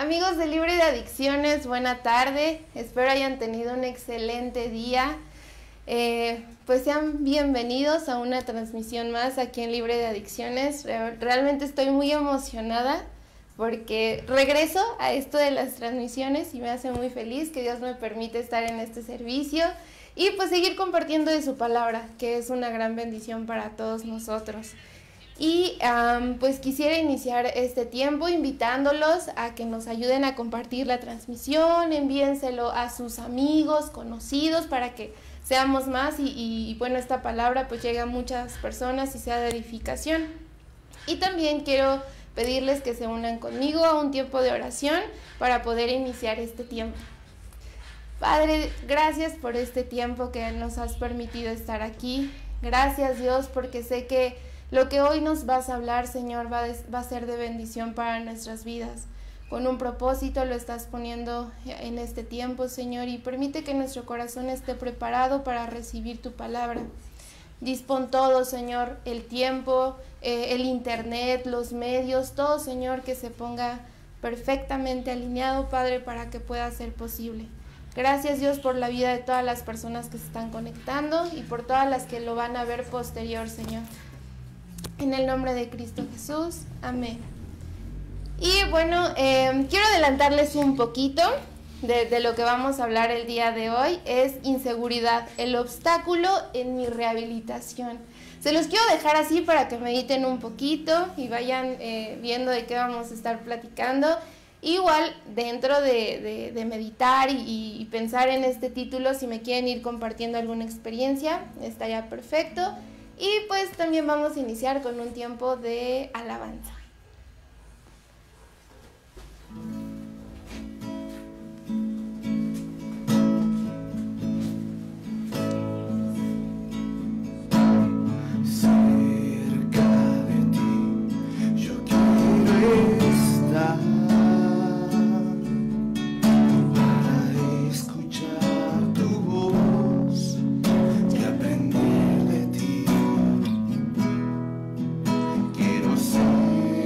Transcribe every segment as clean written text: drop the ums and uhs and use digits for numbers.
Amigos de Libre de Adicciones, buena tarde. Espero hayan tenido un excelente día. Pues sean bienvenidos a una transmisión más aquí en Libre de Adicciones. Realmente estoy muy emocionada porque regreso a esto de las transmisiones y me hace muy feliz que Dios me permite estar en este servicio y pues seguir compartiendo de su palabra, que es una gran bendición para todos nosotros. Y pues quisiera iniciar este tiempo invitándolos a que nos ayuden a compartir la transmisión, envíenselo a sus amigos, conocidos, para que seamos más y bueno, esta palabra pues llegue a muchas personas y sea de edificación. Y también quiero pedirles que se unan conmigo a un tiempo de oración para poder iniciar este tiempo. Padre, gracias por este tiempo que nos has permitido estar aquí. Gracias, Dios, porque sé que lo que hoy nos vas a hablar, Señor, va a ser de bendición para nuestras vidas. Con un propósito lo estás poniendo en este tiempo, Señor, y permite que nuestro corazón esté preparado para recibir tu palabra. Dispón todo, Señor, el tiempo, el internet, los medios, todo, Señor, que se ponga perfectamente alineado, Padre, para que pueda ser posible. Gracias, Dios, por la vida de todas las personas que se están conectando y por todas las que lo van a ver posterior, Señor. En el nombre de Cristo Jesús, amén. Y bueno, quiero adelantarles un poquito de lo que vamos a hablar el día de hoy. Es inseguridad, el obstáculo en mi rehabilitación. Se los quiero dejar así para que mediten un poquito y vayan viendo de qué vamos a estar platicando. Igual, dentro de meditar y pensar en este título, si me quieren ir compartiendo alguna experiencia, está ya perfecto. Y pues también vamos a iniciar con un tiempo de alabanza. Cerca de ti, yo quiero estar para escuchar tu voz y aprender de ti. Quiero ser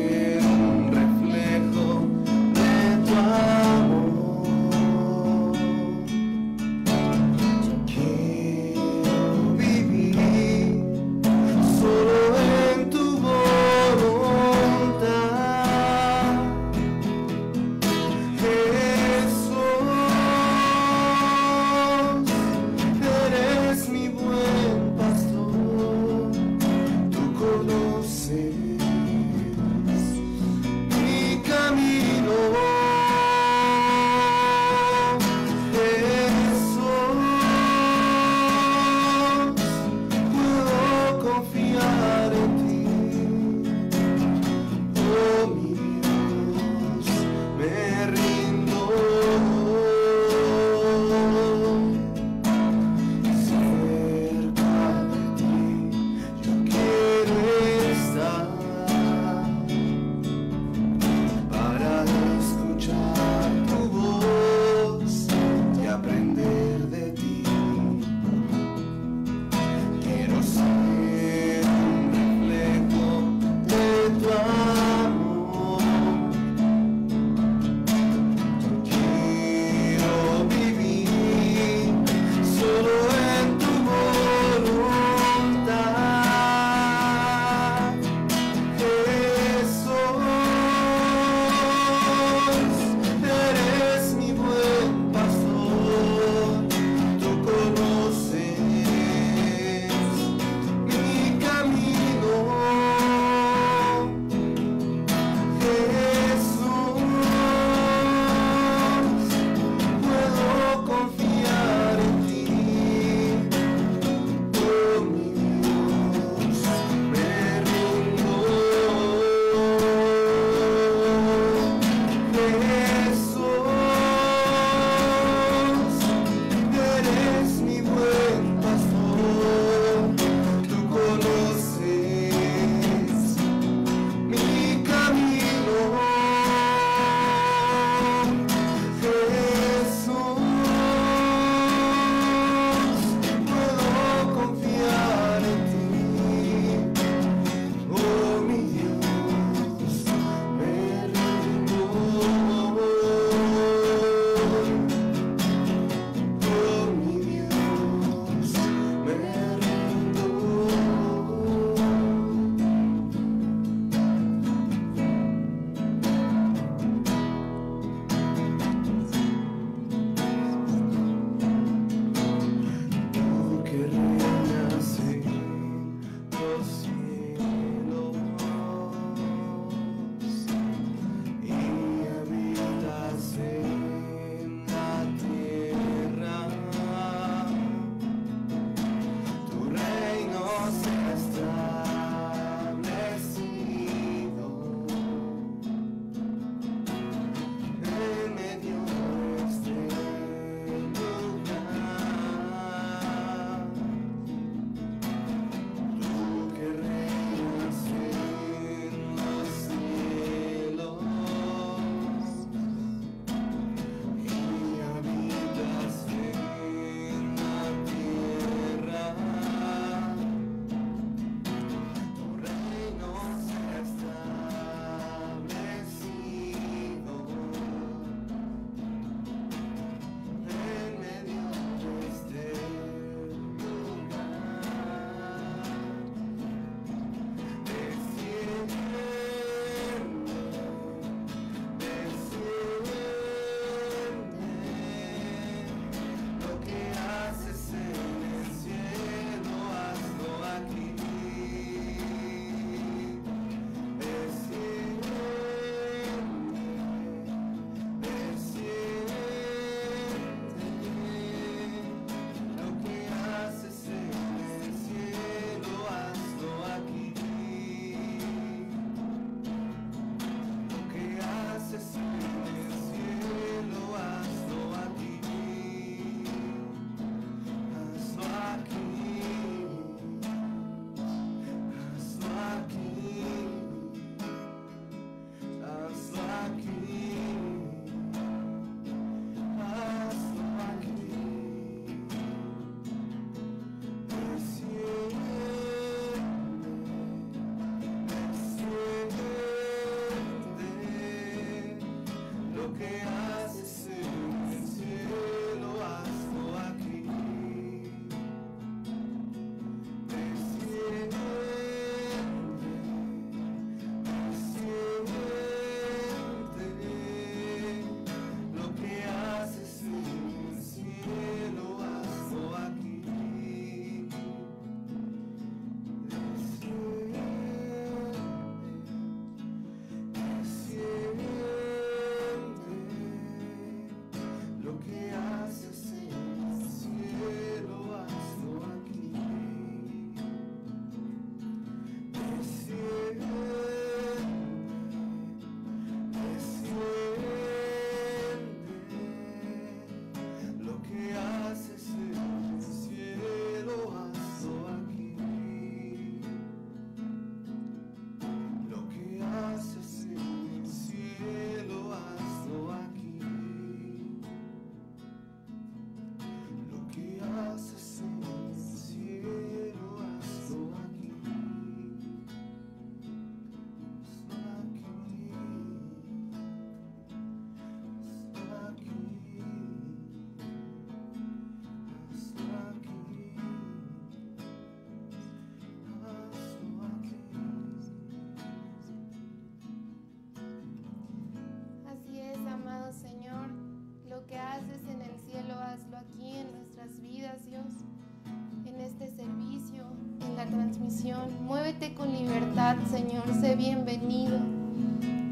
transmisión. Muévete con libertad, Señor, sé bienvenido.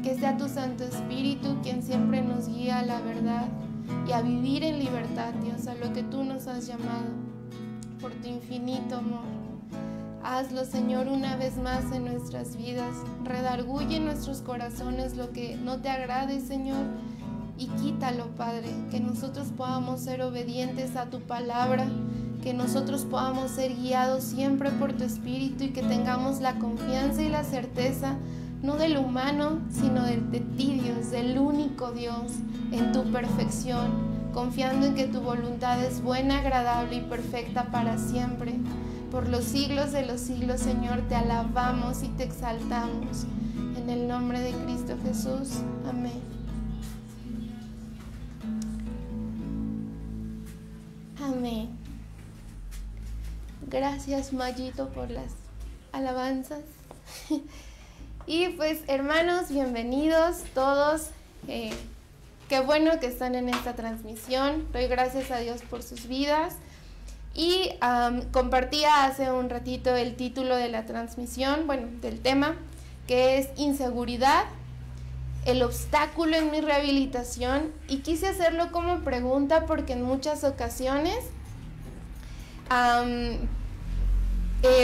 Que sea tu Santo Espíritu quien siempre nos guía a la verdad y a vivir en libertad, Dios, a lo que tú nos has llamado, por tu infinito amor. Hazlo, Señor, una vez más en nuestras vidas. Redarguye en nuestros corazones lo que no te agrade, Señor, y quítalo, Padre. Que nosotros podamos ser obedientes a tu palabra, que nosotros podamos ser guiados siempre por tu Espíritu y que tengamos la confianza y la certeza, no del humano, sino de ti, Dios, del único Dios, en tu perfección, confiando en que tu voluntad es buena, agradable y perfecta para siempre. Por los siglos de los siglos, Señor, te alabamos y te exaltamos. En el nombre de Cristo Jesús. Amén. Amén. Gracias, Mayito, por las alabanzas. Y pues, hermanos, bienvenidos todos. Qué bueno que están en esta transmisión. Doy gracias a Dios por sus vidas. Y compartía hace un ratito el título de la transmisión, bueno, del tema, que es inseguridad, el obstáculo en mi rehabilitación. Y quise hacerlo como pregunta porque en muchas ocasiones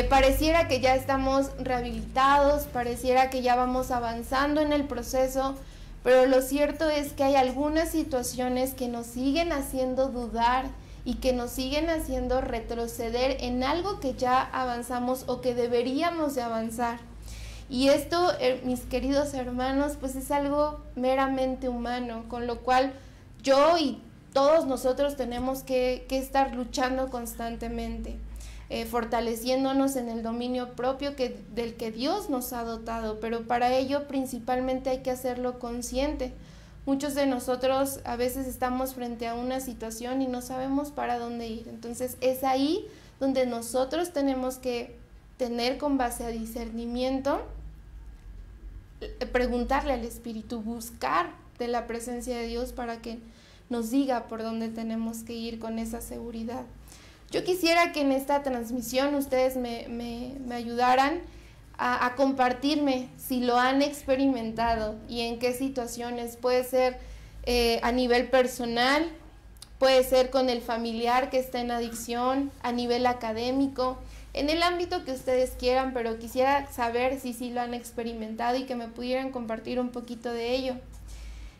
pareciera que ya estamos rehabilitados, pareciera que ya vamos avanzando en el proceso, pero lo cierto es que hay algunas situaciones que nos siguen haciendo dudar y que nos siguen haciendo retroceder en algo que ya avanzamos o que deberíamos de avanzar. Y esto, mis queridos hermanos, pues es algo meramente humano, con lo cual yo y todos nosotros tenemos que estar luchando constantemente, fortaleciéndonos en el dominio propio del que Dios nos ha dotado, pero para ello principalmente hay que hacerlo consciente. Muchos de nosotros a veces estamos frente a una situación y no sabemos para dónde ir, entonces es ahí donde nosotros tenemos que tener, con base a discernimiento, preguntarle al Espíritu, buscar de la presencia de Dios para que nos diga por dónde tenemos que ir con esa seguridad. Yo quisiera que en esta transmisión ustedes me ayudaran a compartirme si lo han experimentado y en qué situaciones. Puede ser a nivel personal, puede ser con el familiar que está en adicción, a nivel académico, en el ámbito que ustedes quieran, pero quisiera saber si sí lo han experimentado y que me pudieran compartir un poquito de ello.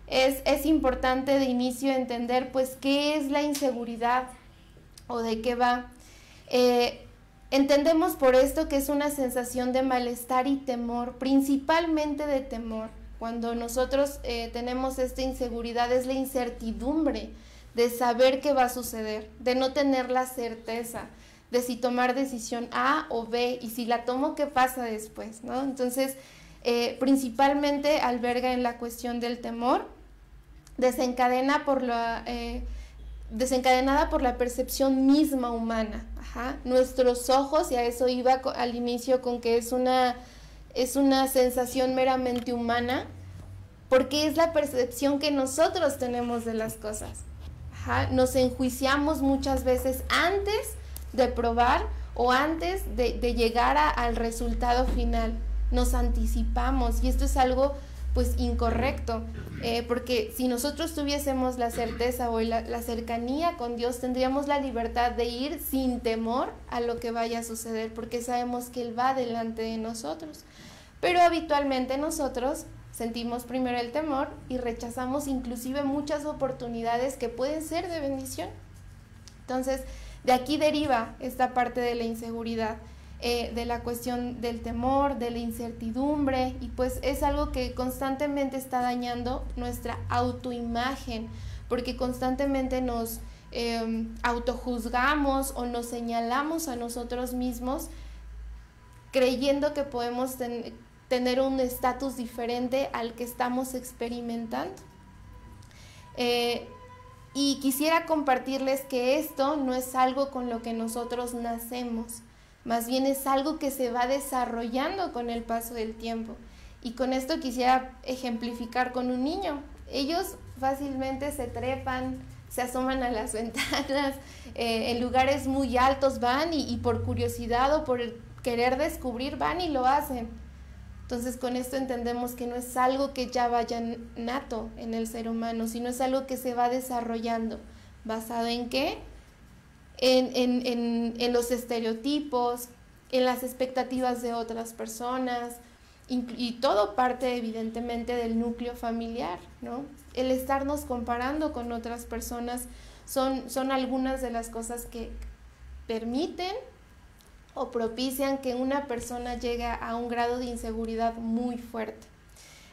Es importante de inicio entender pues qué es la inseguridad o de qué va. Entendemos por esto que es una sensación de malestar y temor, principalmente de temor. Cuando nosotros tenemos esta inseguridad es la incertidumbre de saber qué va a suceder, de no tener la certeza de si tomar decisión A o B y si la tomo, ¿qué pasa después?, ¿no? Entonces, principalmente alberga en la cuestión del temor, desencadenada por la percepción misma humana. Nuestros ojos, y a eso iba al inicio con que es una sensación meramente humana, porque es la percepción que nosotros tenemos de las cosas. Nos enjuiciamos muchas veces antes de probar o antes de llegar al resultado final. Nos anticipamos y esto es algo pues incorrecto, porque si nosotros tuviésemos la certeza o la cercanía con Dios, tendríamos la libertad de ir sin temor a lo que vaya a suceder, porque sabemos que Él va delante de nosotros. Pero habitualmente nosotros sentimos primero el temor y rechazamos inclusive muchas oportunidades que pueden ser de bendición. Entonces, de aquí deriva esta parte de la inseguridad, de la cuestión del temor, de la incertidumbre, y pues es algo que constantemente está dañando nuestra autoimagen, porque constantemente nos autojuzgamos o nos señalamos a nosotros mismos creyendo que podemos tener un estatus diferente al que estamos experimentando. Y quisiera compartirles que esto no es algo con lo que nosotros nacemos, más bien es algo que se va desarrollando con el paso del tiempo. Y con esto quisiera ejemplificar con un niño. Ellos fácilmente se trepan, se asoman a las ventanas, en lugares muy altos van y por curiosidad o por querer descubrir van y lo hacen. Entonces con esto entendemos que no es algo que ya vaya nato en el ser humano, sino es algo que se va desarrollando. ¿Basado en qué? En los estereotipos, en las expectativas de otras personas, y todo parte evidentemente del núcleo familiar, ¿no? El estarnos comparando con otras personas son algunas de las cosas que permiten o propician que una persona llegue a un grado de inseguridad muy fuerte.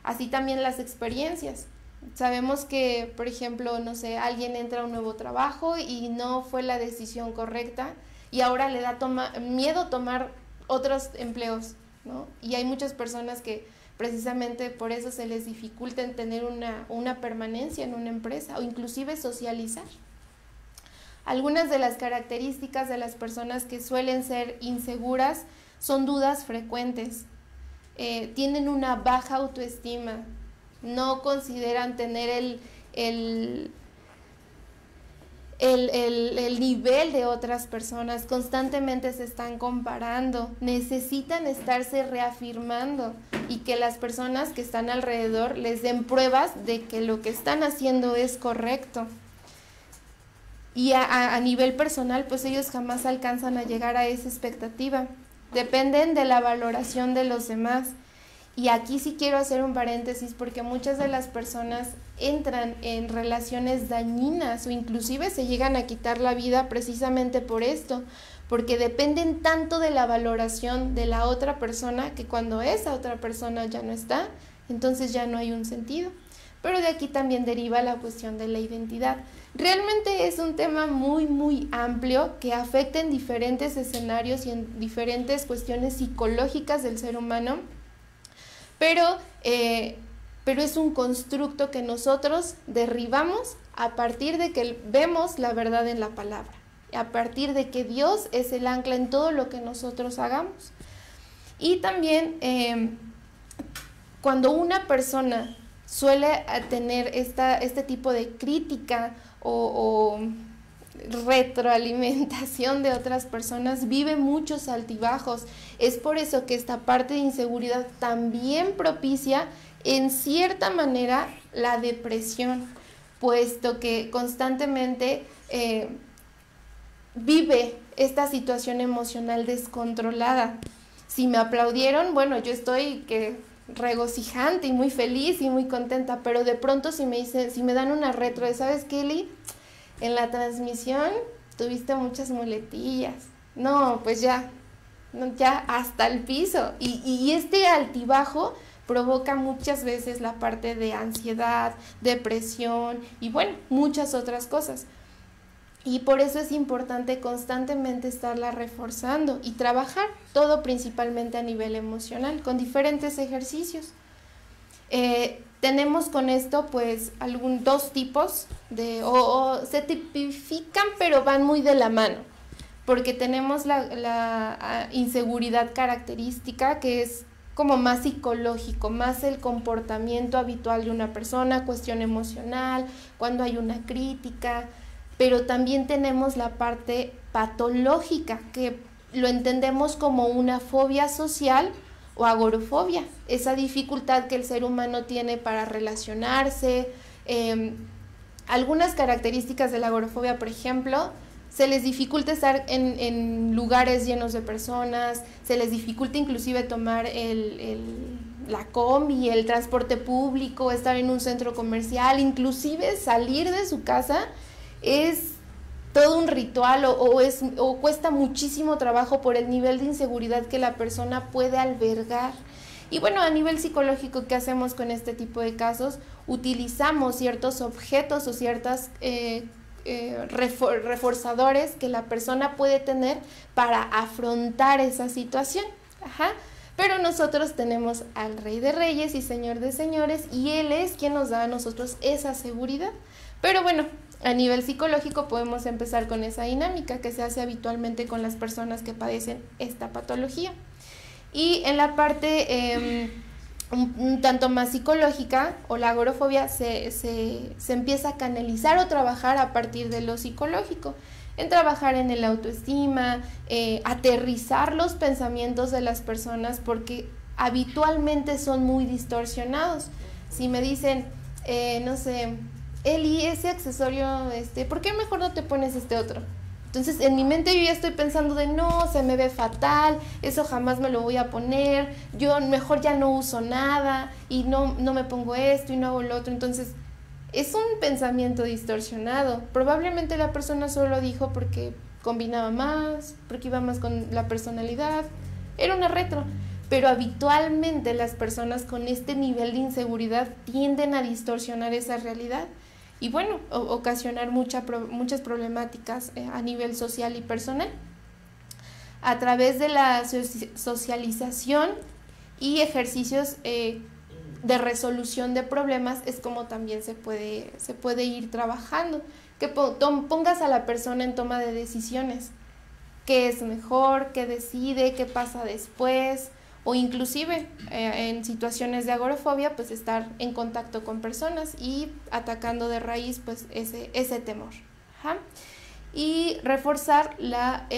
Así también las experiencias. Sabemos que, por ejemplo, no sé, alguien entra a un nuevo trabajo y no fue la decisión correcta y ahora le da miedo tomar otros empleos, ¿no? Y hay muchas personas que precisamente por eso se les dificulta en tener una permanencia en una empresa o inclusive socializar. Algunas de las características de las personas que suelen ser inseguras son dudas frecuentes, tienen una baja autoestima, no consideran tener el nivel de otras personas, constantemente se están comparando, necesitan estarse reafirmando y que las personas que están alrededor les den pruebas de que lo que están haciendo es correcto. Y a nivel personal, pues ellos jamás alcanzan a llegar a esa expectativa. Dependen de la valoración de los demás. Y aquí sí quiero hacer un paréntesis porque muchas de las personas entran en relaciones dañinas o inclusive se llegan a quitar la vida precisamente por esto, porque dependen tanto de la valoración de la otra persona que cuando esa otra persona ya no está, entonces ya no hay un sentido. Pero de aquí también deriva la cuestión de la identidad. Realmente es un tema muy, muy amplio que afecta en diferentes escenarios y en diferentes cuestiones psicológicas del ser humano, pero es un constructo que nosotros derribamos a partir de que vemos la verdad en la palabra, a partir de que Dios es el ancla en todo lo que nosotros hagamos. Y también cuando una persona suele tener este tipo de crítica o retroalimentación de otras personas, vive muchos altibajos. Es por eso que esta parte de inseguridad también propicia en cierta manera la depresión, puesto que constantemente vive esta situación emocional descontrolada. Si me aplaudieron, bueno, yo estoy regocijante y muy feliz y muy contenta, pero de pronto si me dan una retro de, ¿sabes qué, Eli? En la transmisión tuviste muchas muletillas. No, pues ya hasta el piso. Y este altibajo provoca muchas veces la parte de ansiedad, depresión y bueno, muchas otras cosas. Y por eso es importante constantemente estarla reforzando y trabajar todo principalmente a nivel emocional con diferentes ejercicios. Tenemos con esto pues dos tipos se tipifican pero van muy de la mano, porque tenemos la inseguridad característica, que es como más psicológico, más el comportamiento habitual de una persona, cuestión emocional, cuando hay una crítica, pero también tenemos la parte patológica, que lo entendemos como una fobia social o agorafobia, esa dificultad que el ser humano tiene para relacionarse. Algunas características de la agorafobia, por ejemplo, se les dificulta estar en lugares llenos de personas, se les dificulta inclusive tomar la combi, el transporte público, estar en un centro comercial, inclusive salir de su casa es todo un ritual o cuesta muchísimo trabajo por el nivel de inseguridad que la persona puede albergar. Y bueno, a nivel psicológico, ¿qué hacemos con este tipo de casos? Utilizamos ciertos objetos o ciertas reforzadores que la persona puede tener para afrontar esa situación. Pero nosotros tenemos al Rey de Reyes y Señor de Señores, y Él es quien nos da a nosotros esa seguridad. Pero bueno, a nivel psicológico podemos empezar con esa dinámica que se hace habitualmente con las personas que padecen esta patología. Y en la parte un tanto más psicológica, o la agorafobia se empieza a canalizar o trabajar a partir de lo psicológico, en trabajar en el autoestima, aterrizar los pensamientos de las personas, porque habitualmente son muy distorsionados. Si me dicen, no sé, Eli, ese accesorio, ¿por qué mejor no te pones este otro? Entonces en mi mente yo ya estoy pensando de no, se me ve fatal, eso jamás me lo voy a poner, yo mejor ya no uso nada y no me pongo esto y no hago lo otro. Entonces es un pensamiento distorsionado. Probablemente la persona solo lo dijo porque combinaba más, porque iba más con la personalidad, era una retro. Pero habitualmente las personas con este nivel de inseguridad tienden a distorsionar esa realidad y bueno, ocasionar muchas problemáticas a nivel social y personal. A través de la socialización y ejercicios de resolución de problemas es como también se puede ir trabajando, que pongas a la persona en toma de decisiones, qué es mejor, qué decide, qué pasa después, o inclusive en situaciones de agorafobia, pues estar en contacto con personas y atacando de raíz pues ese temor. Ajá. Y reforzar la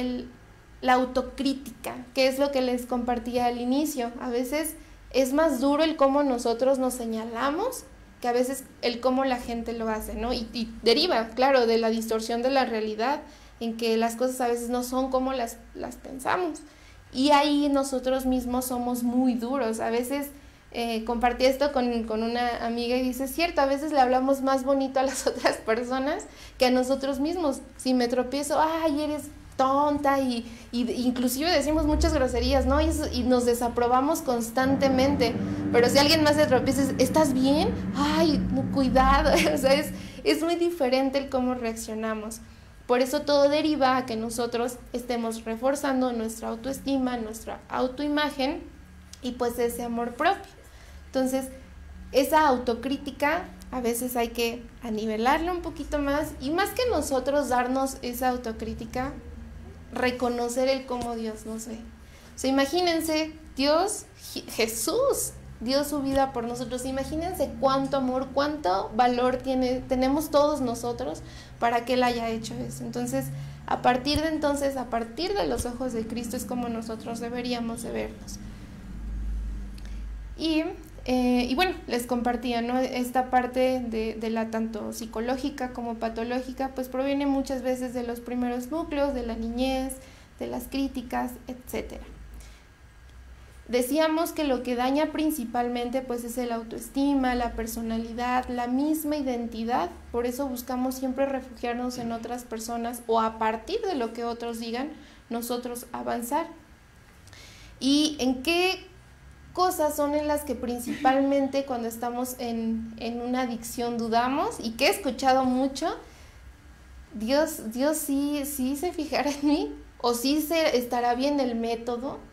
autocrítica, que es lo que les compartía al inicio. A veces es más duro el cómo nosotros nos señalamos que a veces el cómo la gente lo hace, ¿no? Y deriva, claro, de la distorsión de la realidad, en que las cosas a veces no son como las pensamos. Y ahí nosotros mismos somos muy duros. A veces compartí esto con una amiga y dice, es cierto, a veces le hablamos más bonito a las otras personas que a nosotros mismos. Si me tropiezo, ay, eres tonta, y inclusive decimos muchas groserías, ¿no? Y nos desaprobamos constantemente. Pero si alguien más se tropieza, ¿estás bien? Ay, cuidado. O sea, es muy diferente el cómo reaccionamos. Por eso todo deriva a que nosotros estemos reforzando nuestra autoestima, nuestra autoimagen y pues ese amor propio. Entonces, esa autocrítica a veces hay que anivelarla un poquito más, y más que nosotros darnos esa autocrítica, reconocer el cómo Dios nos ve. O sea, imagínense, Jesús dio su vida por nosotros. Imagínense cuánto amor, cuánto valor tenemos todos nosotros para que Él haya hecho eso. Entonces, a partir de los ojos de Cristo es como nosotros deberíamos de vernos. Y bueno, les compartía, ¿no? Esta parte de la tanto psicológica como patológica, pues proviene muchas veces de los primeros núcleos, de la niñez, de las críticas, etcétera. Decíamos que lo que daña principalmente pues es el autoestima, la personalidad, la misma identidad. Por eso buscamos siempre refugiarnos en otras personas, o a partir de lo que otros digan, nosotros avanzar. ¿Y en qué cosas son en las que principalmente cuando estamos en una adicción dudamos? Y que he escuchado mucho, Dios sí se fijará en mí, o sí estará bien el método,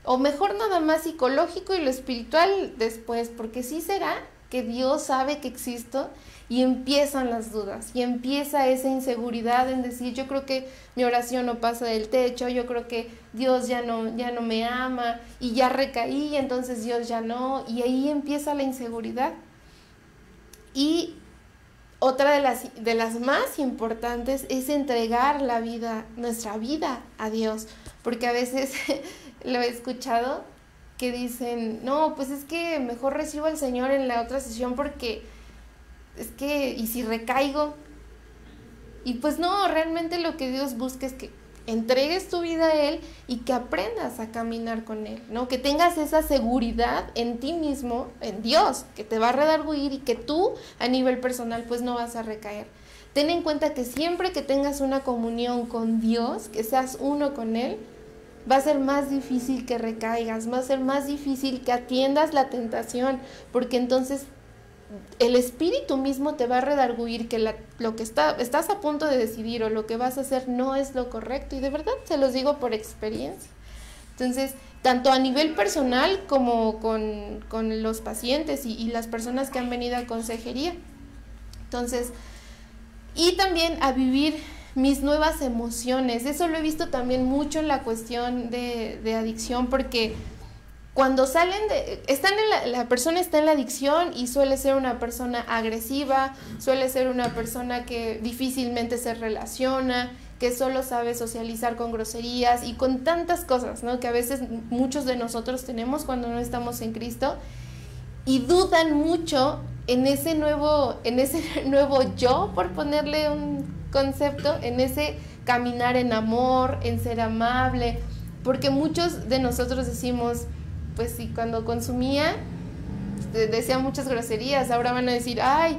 o mejor nada más psicológico y lo espiritual después, porque sí será que Dios sabe que existo, y empiezan las dudas, y empieza esa inseguridad en decir, yo creo que mi oración no pasa del techo, yo creo que Dios ya no me ama, y ya recaí, entonces Dios ya no, y ahí empieza la inseguridad. Y otra de las más importantes es entregar nuestra vida a Dios, porque a veces lo he escuchado que dicen, no, pues es que mejor recibo al Señor en la otra sesión porque es que, ¿y si recaigo? Y pues no, realmente lo que Dios busca es que entregues tu vida a Él y que aprendas a caminar con Él, ¿no? Que tengas esa seguridad en ti mismo, en Dios, que te va a redarguir y que tú a nivel personal pues no vas a recaer. Ten en cuenta que siempre que tengas una comunión con Dios, que seas uno con Él, va a ser más difícil que recaigas, va a ser más difícil que atiendas la tentación, porque entonces el espíritu mismo te va a redarguir que lo que estás a punto de decidir o lo que vas a hacer no es lo correcto, y de verdad se los digo por experiencia. Entonces, tanto a nivel personal como con los pacientes y las personas que han venido a consejería. Entonces, y también a vivir mis nuevas emociones. Eso lo he visto también mucho en la cuestión de adicción, porque cuando la persona está en la adicción y suele ser una persona agresiva, suele ser una persona que difícilmente se relaciona, que solo sabe socializar con groserías y con tantas cosas, ¿no? Que a veces muchos de nosotros tenemos cuando no estamos en Cristo, y dudan mucho en ese nuevo yo, por ponerle un concepto, en ese caminar en amor, en ser amable, porque muchos de nosotros decimos, pues sí, cuando consumía decía muchas groserías, ahora van a decir, ay,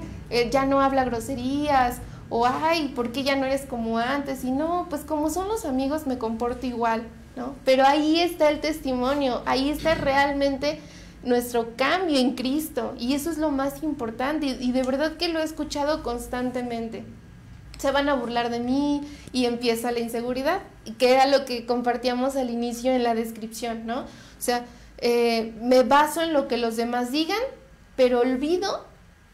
ya no habla groserías, o ay, ¿por qué ya no eres como antes? Y no, pues como son los amigos me comporto igual, ¿no? Pero ahí está el testimonio, ahí está realmente nuestro cambio en Cristo, y eso es lo más importante, y de verdad que lo he escuchado constantemente. Se van a burlar de mí y empieza la inseguridad, que era lo que compartíamos al inicio en la descripción, ¿no? O sea, me baso en lo que los demás digan, pero olvido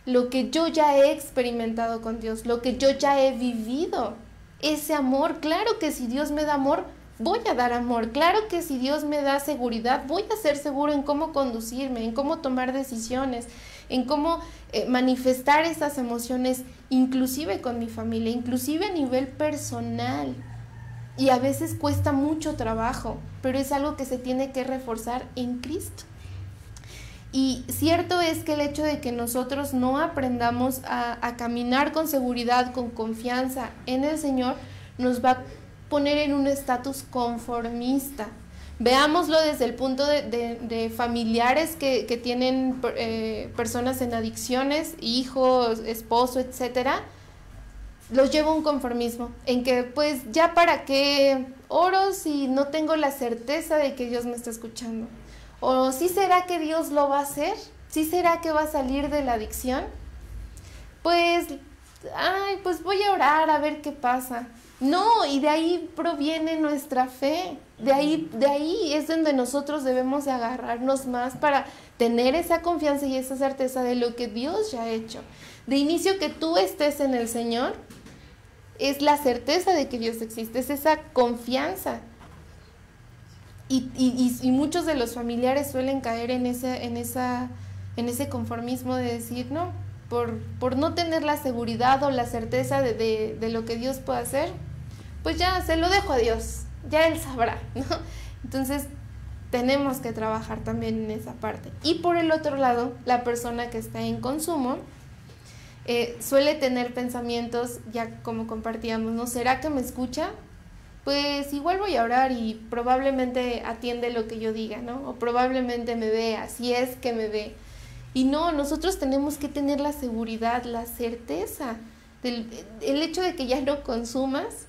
lo que yo ya he experimentado con Dios, lo que yo ya he vivido, ese amor. Claro que si Dios me da amor, voy a dar amor. Claro que si Dios me da seguridad, voy a ser seguro en cómo conducirme, en cómo tomar decisiones, en cómo manifestar esas emociones, inclusive con mi familia, inclusive a nivel personal. Y a veces cuesta mucho trabajo, pero es algo que se tiene que reforzar en Cristo. Y cierto es que el hecho de que nosotros no aprendamos a caminar con seguridad, con confianza en el Señor, nos va a poner en un estatus conformista. Veámoslo desde el punto de familiares que tienen personas en adicciones, hijos, esposo, etcétera. Los lleva a un conformismo, en que pues ya para qué oro si no tengo la certeza de que Dios me está escuchando. ¿O sí será que Dios lo va a hacer? ¿Sí será que va a salir de la adicción? Pues voy a orar a ver qué pasa. No, y de ahí proviene nuestra fe. De ahí es donde nosotros debemos de agarrarnos más para tener esa confianza y esa certeza de lo que Dios ya ha hecho. De inicio, que tú estés en el Señor es la certeza de que Dios existe, es esa confianza. Y muchos de los familiares suelen caer en ese conformismo de decir, no, por no tener la seguridad o la certeza de lo que Dios puede hacer, pues ya se lo dejo a Dios, ya Él sabrá, ¿no? Entonces tenemos que trabajar también en esa parte. Y por el otro lado, la persona que está en consumo suele tener pensamientos, ya como compartíamos, ¿no? ¿Será que me escucha? Pues igual voy a orar y probablemente atiende lo que yo diga, ¿no? O probablemente me vea, si es que me ve. Y no, nosotros tenemos que tener la seguridad, la certeza. El hecho de que ya no consumas,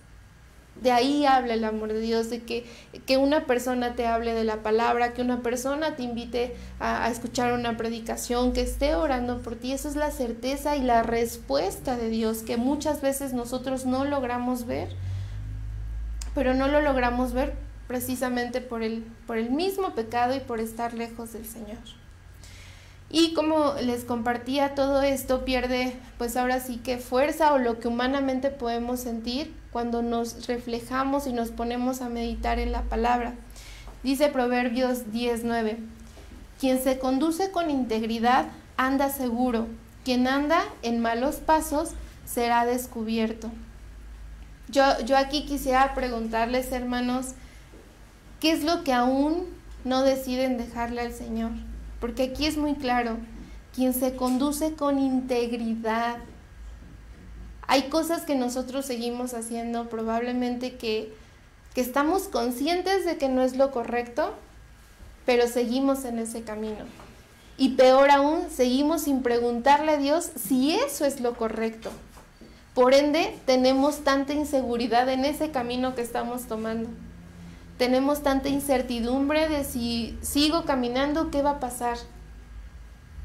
de ahí habla el amor de Dios, de que una persona te hable de la palabra, que una persona te invite a escuchar una predicación, que esté orando por ti. Eso es la certeza y la respuesta de Dios, que muchas veces nosotros no logramos ver. Pero no lo logramos ver precisamente por el mismo pecado y por estar lejos del Señor. Y como les compartía, todo esto pierde, pues ahora sí que fuerza, o lo que humanamente podemos sentir cuando nos reflejamos y nos ponemos a meditar en la palabra. Dice Proverbios 10:9, quien se conduce con integridad anda seguro, quien anda en malos pasos será descubierto. Yo aquí quisiera preguntarles, hermanos, ¿qué es lo que aún no deciden dejarle al Señor? Porque aquí es muy claro, quien se conduce con integridad. Hay cosas que nosotros seguimos haciendo, probablemente que estamos conscientes de que no es lo correcto, pero seguimos en ese camino. Y peor aún, seguimos sin preguntarle a Dios si eso es lo correcto. Por ende, tenemos tanta inseguridad en ese camino que estamos tomando. Tenemos tanta incertidumbre de si sigo caminando, ¿qué va a pasar?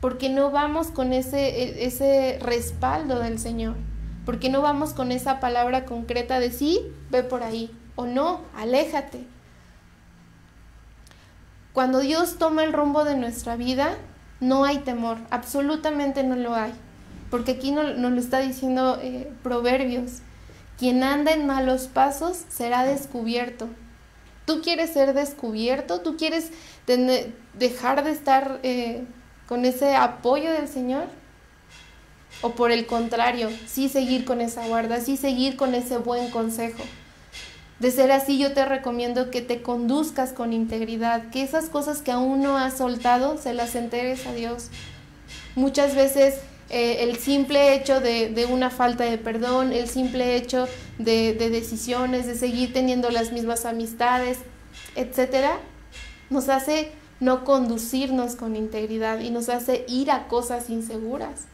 Porque no vamos con ese respaldo del Señor. Porque no vamos con esa palabra concreta de sí, ve por ahí, o no, aléjate. Cuando Dios toma el rumbo de nuestra vida, no hay temor, absolutamente no lo hay. Porque aquí nos lo está diciendo Proverbios, quien anda en malos pasos será descubierto. ¿Tú quieres ser descubierto? ¿Tú quieres dejar de estar con ese apoyo del Señor? ¿O por el contrario, sí seguir con esa guarda, sí seguir con ese buen consejo? De ser así, yo te recomiendo que te conduzcas con integridad, que esas cosas que aún no has soltado, se las entregues a Dios. Muchas veces el simple hecho de una falta de perdón, el simple hecho de decisiones, de seguir teniendo las mismas amistades, etcétera, nos hace no conducirnos con integridad y nos hace ir a cosas inseguras.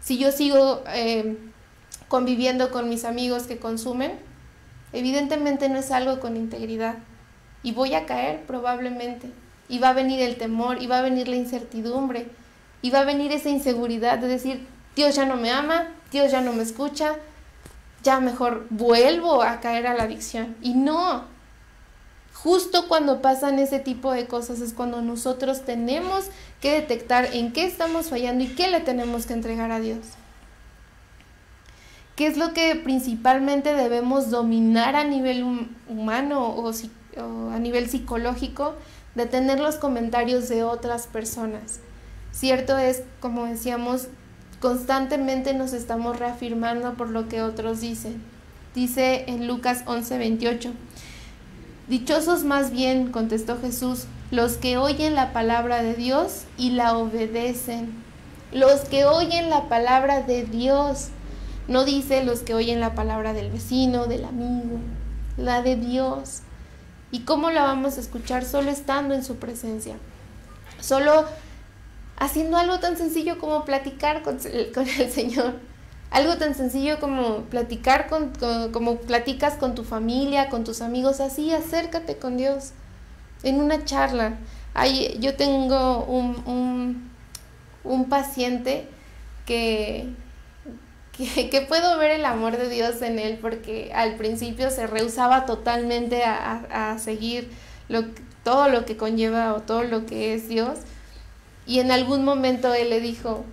Si yo sigo conviviendo con mis amigos que consumen, evidentemente no es algo con integridad y voy a caer probablemente, y va a venir el temor, y va a venir la incertidumbre, y va a venir esa inseguridad de decir, Dios ya no me ama, Dios ya no me escucha, ya mejor vuelvo a caer a la adicción. Y no, justo cuando pasan ese tipo de cosas es cuando nosotros tenemos que detectar en qué estamos fallando y qué le tenemos que entregar a Dios. ¿Qué es lo que principalmente debemos dominar a nivel humano o a nivel psicológico? Detener los comentarios de otras personas. Cierto es, como decíamos, constantemente nos estamos reafirmando por lo que otros dicen. Dice en Lucas 11:28, dichosos más bien, contestó Jesús, los que oyen la palabra de Dios y la obedecen. Los que oyen la palabra de Dios. No dice los que oyen la palabra del vecino, del amigo, la de Dios. ¿Y cómo la vamos a escuchar? Solo estando en su presencia. Solo haciendo algo tan sencillo como platicar con el Señor. Algo tan sencillo como platicar como platicas con tu familia, con tus amigos. Así, acércate con Dios en una charla. Yo tengo un paciente que puedo ver el amor de Dios en él, porque al principio se rehusaba totalmente a seguir todo lo que conlleva o todo lo que es Dios, y en algún momento él le dijo,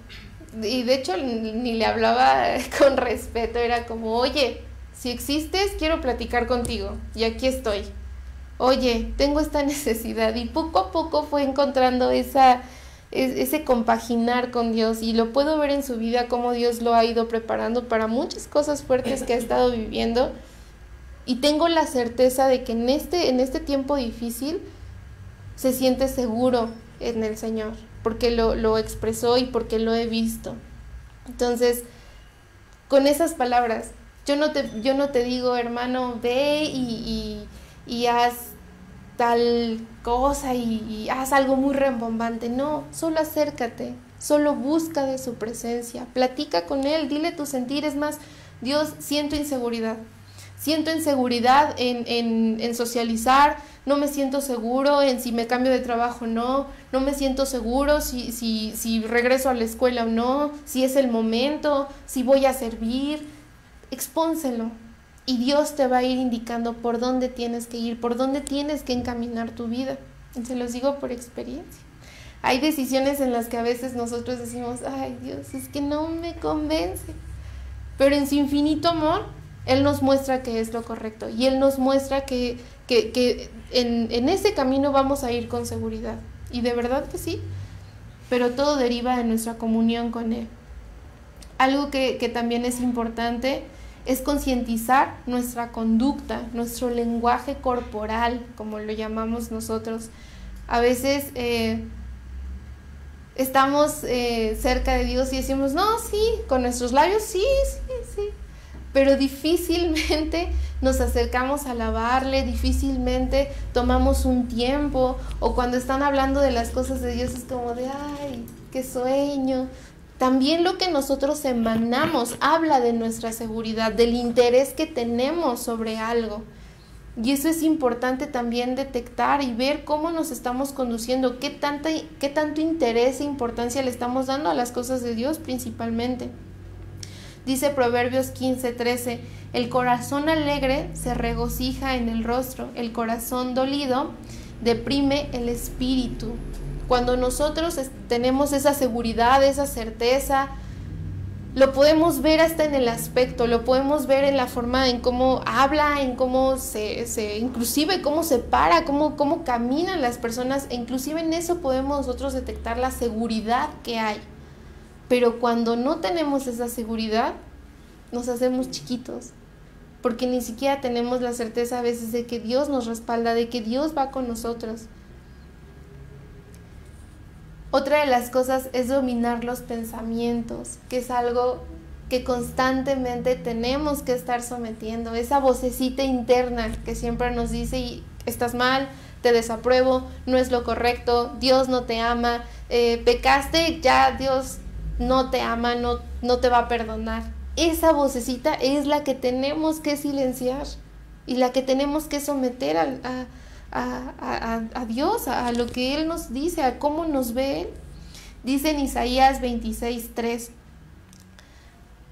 y de hecho ni le hablaba con respeto, era como, oye, si existes quiero platicar contigo y aquí estoy, oye, tengo esta necesidad, y poco a poco fue encontrando ese compaginar con Dios, y lo puedo ver en su vida cómo Dios lo ha ido preparando para muchas cosas fuertes que ha estado viviendo, y tengo la certeza de que en este tiempo difícil se siente seguro en el Señor, porque lo expresó y porque lo he visto. Entonces, con esas palabras, yo no te digo, hermano, ve y haz tal cosa y haz algo muy rimbombante. No, solo acércate, solo busca de su presencia, platica con Él, dile tu sentir. Es más, Dios, siento inseguridad en socializar, no me siento seguro en si me cambio de trabajo o no me siento seguro si regreso a la escuela o no, si es el momento, si voy a servir. Expónselo. Y Dios te va a ir indicando por dónde tienes que ir, por dónde tienes que encaminar tu vida. Y se los digo por experiencia. Hay decisiones en las que a veces nosotros decimos, ay Dios, es que no me convence. Pero en su infinito amor, Él nos muestra que es lo correcto. Y Él nos muestra que en ese camino vamos a ir con seguridad. Y de verdad que sí. Pero todo deriva de nuestra comunión con Él. Algo que también es importante es concientizar nuestra conducta, nuestro lenguaje corporal, como lo llamamos nosotros. A veces estamos cerca de Dios y decimos, no, sí, con nuestros labios, sí, pero difícilmente nos acercamos a alabarle, difícilmente tomamos un tiempo, o cuando están hablando de las cosas de Dios es como de, ay, qué sueño. También lo que nosotros emanamos habla de nuestra seguridad, del interés que tenemos sobre algo. Y eso es importante también detectar y ver cómo nos estamos conduciendo, qué tanto interés e importancia le estamos dando a las cosas de Dios principalmente. Dice Proverbios 15:13, el corazón alegre se regocija en el rostro, el corazón dolido deprime el espíritu. Cuando nosotros tenemos esa seguridad, esa certeza, Lo podemos ver hasta en el aspecto, lo podemos ver en la forma en cómo habla, en cómo inclusive cómo se para, cómo caminan las personas, inclusive en eso podemos nosotros detectar la seguridad que hay. Pero cuando no tenemos esa seguridad, nos hacemos chiquitos, porque ni siquiera tenemos la certeza a veces de que Dios nos respalda, de que Dios va con nosotros. Otra de las cosas es dominar los pensamientos, que es algo que constantemente tenemos que estar sometiendo. Esa vocecita interna que siempre nos dice, estás mal, te desapruebo, no es lo correcto, Dios no te ama, pecaste, ya Dios no te ama, no te va a perdonar. Esa vocecita es la que tenemos que silenciar y la que tenemos que someter a Dios, a lo que Él nos dice, a cómo nos ve Él. Dice en Isaías 26:3,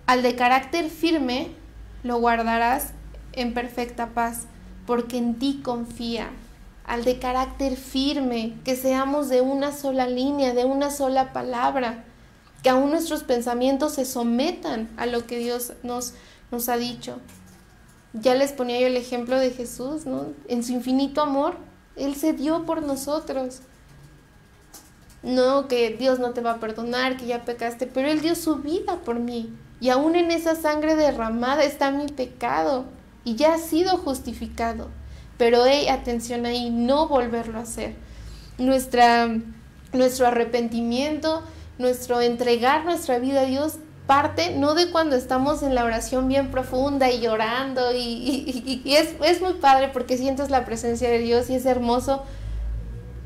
al de carácter firme lo guardarás en perfecta paz, porque en ti confía. Al de carácter firme, que seamos de una sola línea, de una sola palabra, que aún nuestros pensamientos se sometan a lo que Dios nos ha dicho. Ya les ponía yo el ejemplo de Jesús, ¿no? En su infinito amor, Él se dio por nosotros. No, que Dios no te va a perdonar, que ya pecaste, pero Él dio su vida por mí. Y aún en esa sangre derramada está mi pecado y ya ha sido justificado. Pero atención ahí, no volverlo a hacer. Nuestro arrepentimiento, nuestro entregar nuestra vida a Dios parte no de cuando estamos en la oración bien profunda y llorando y es muy padre porque sientes la presencia de Dios y es hermoso,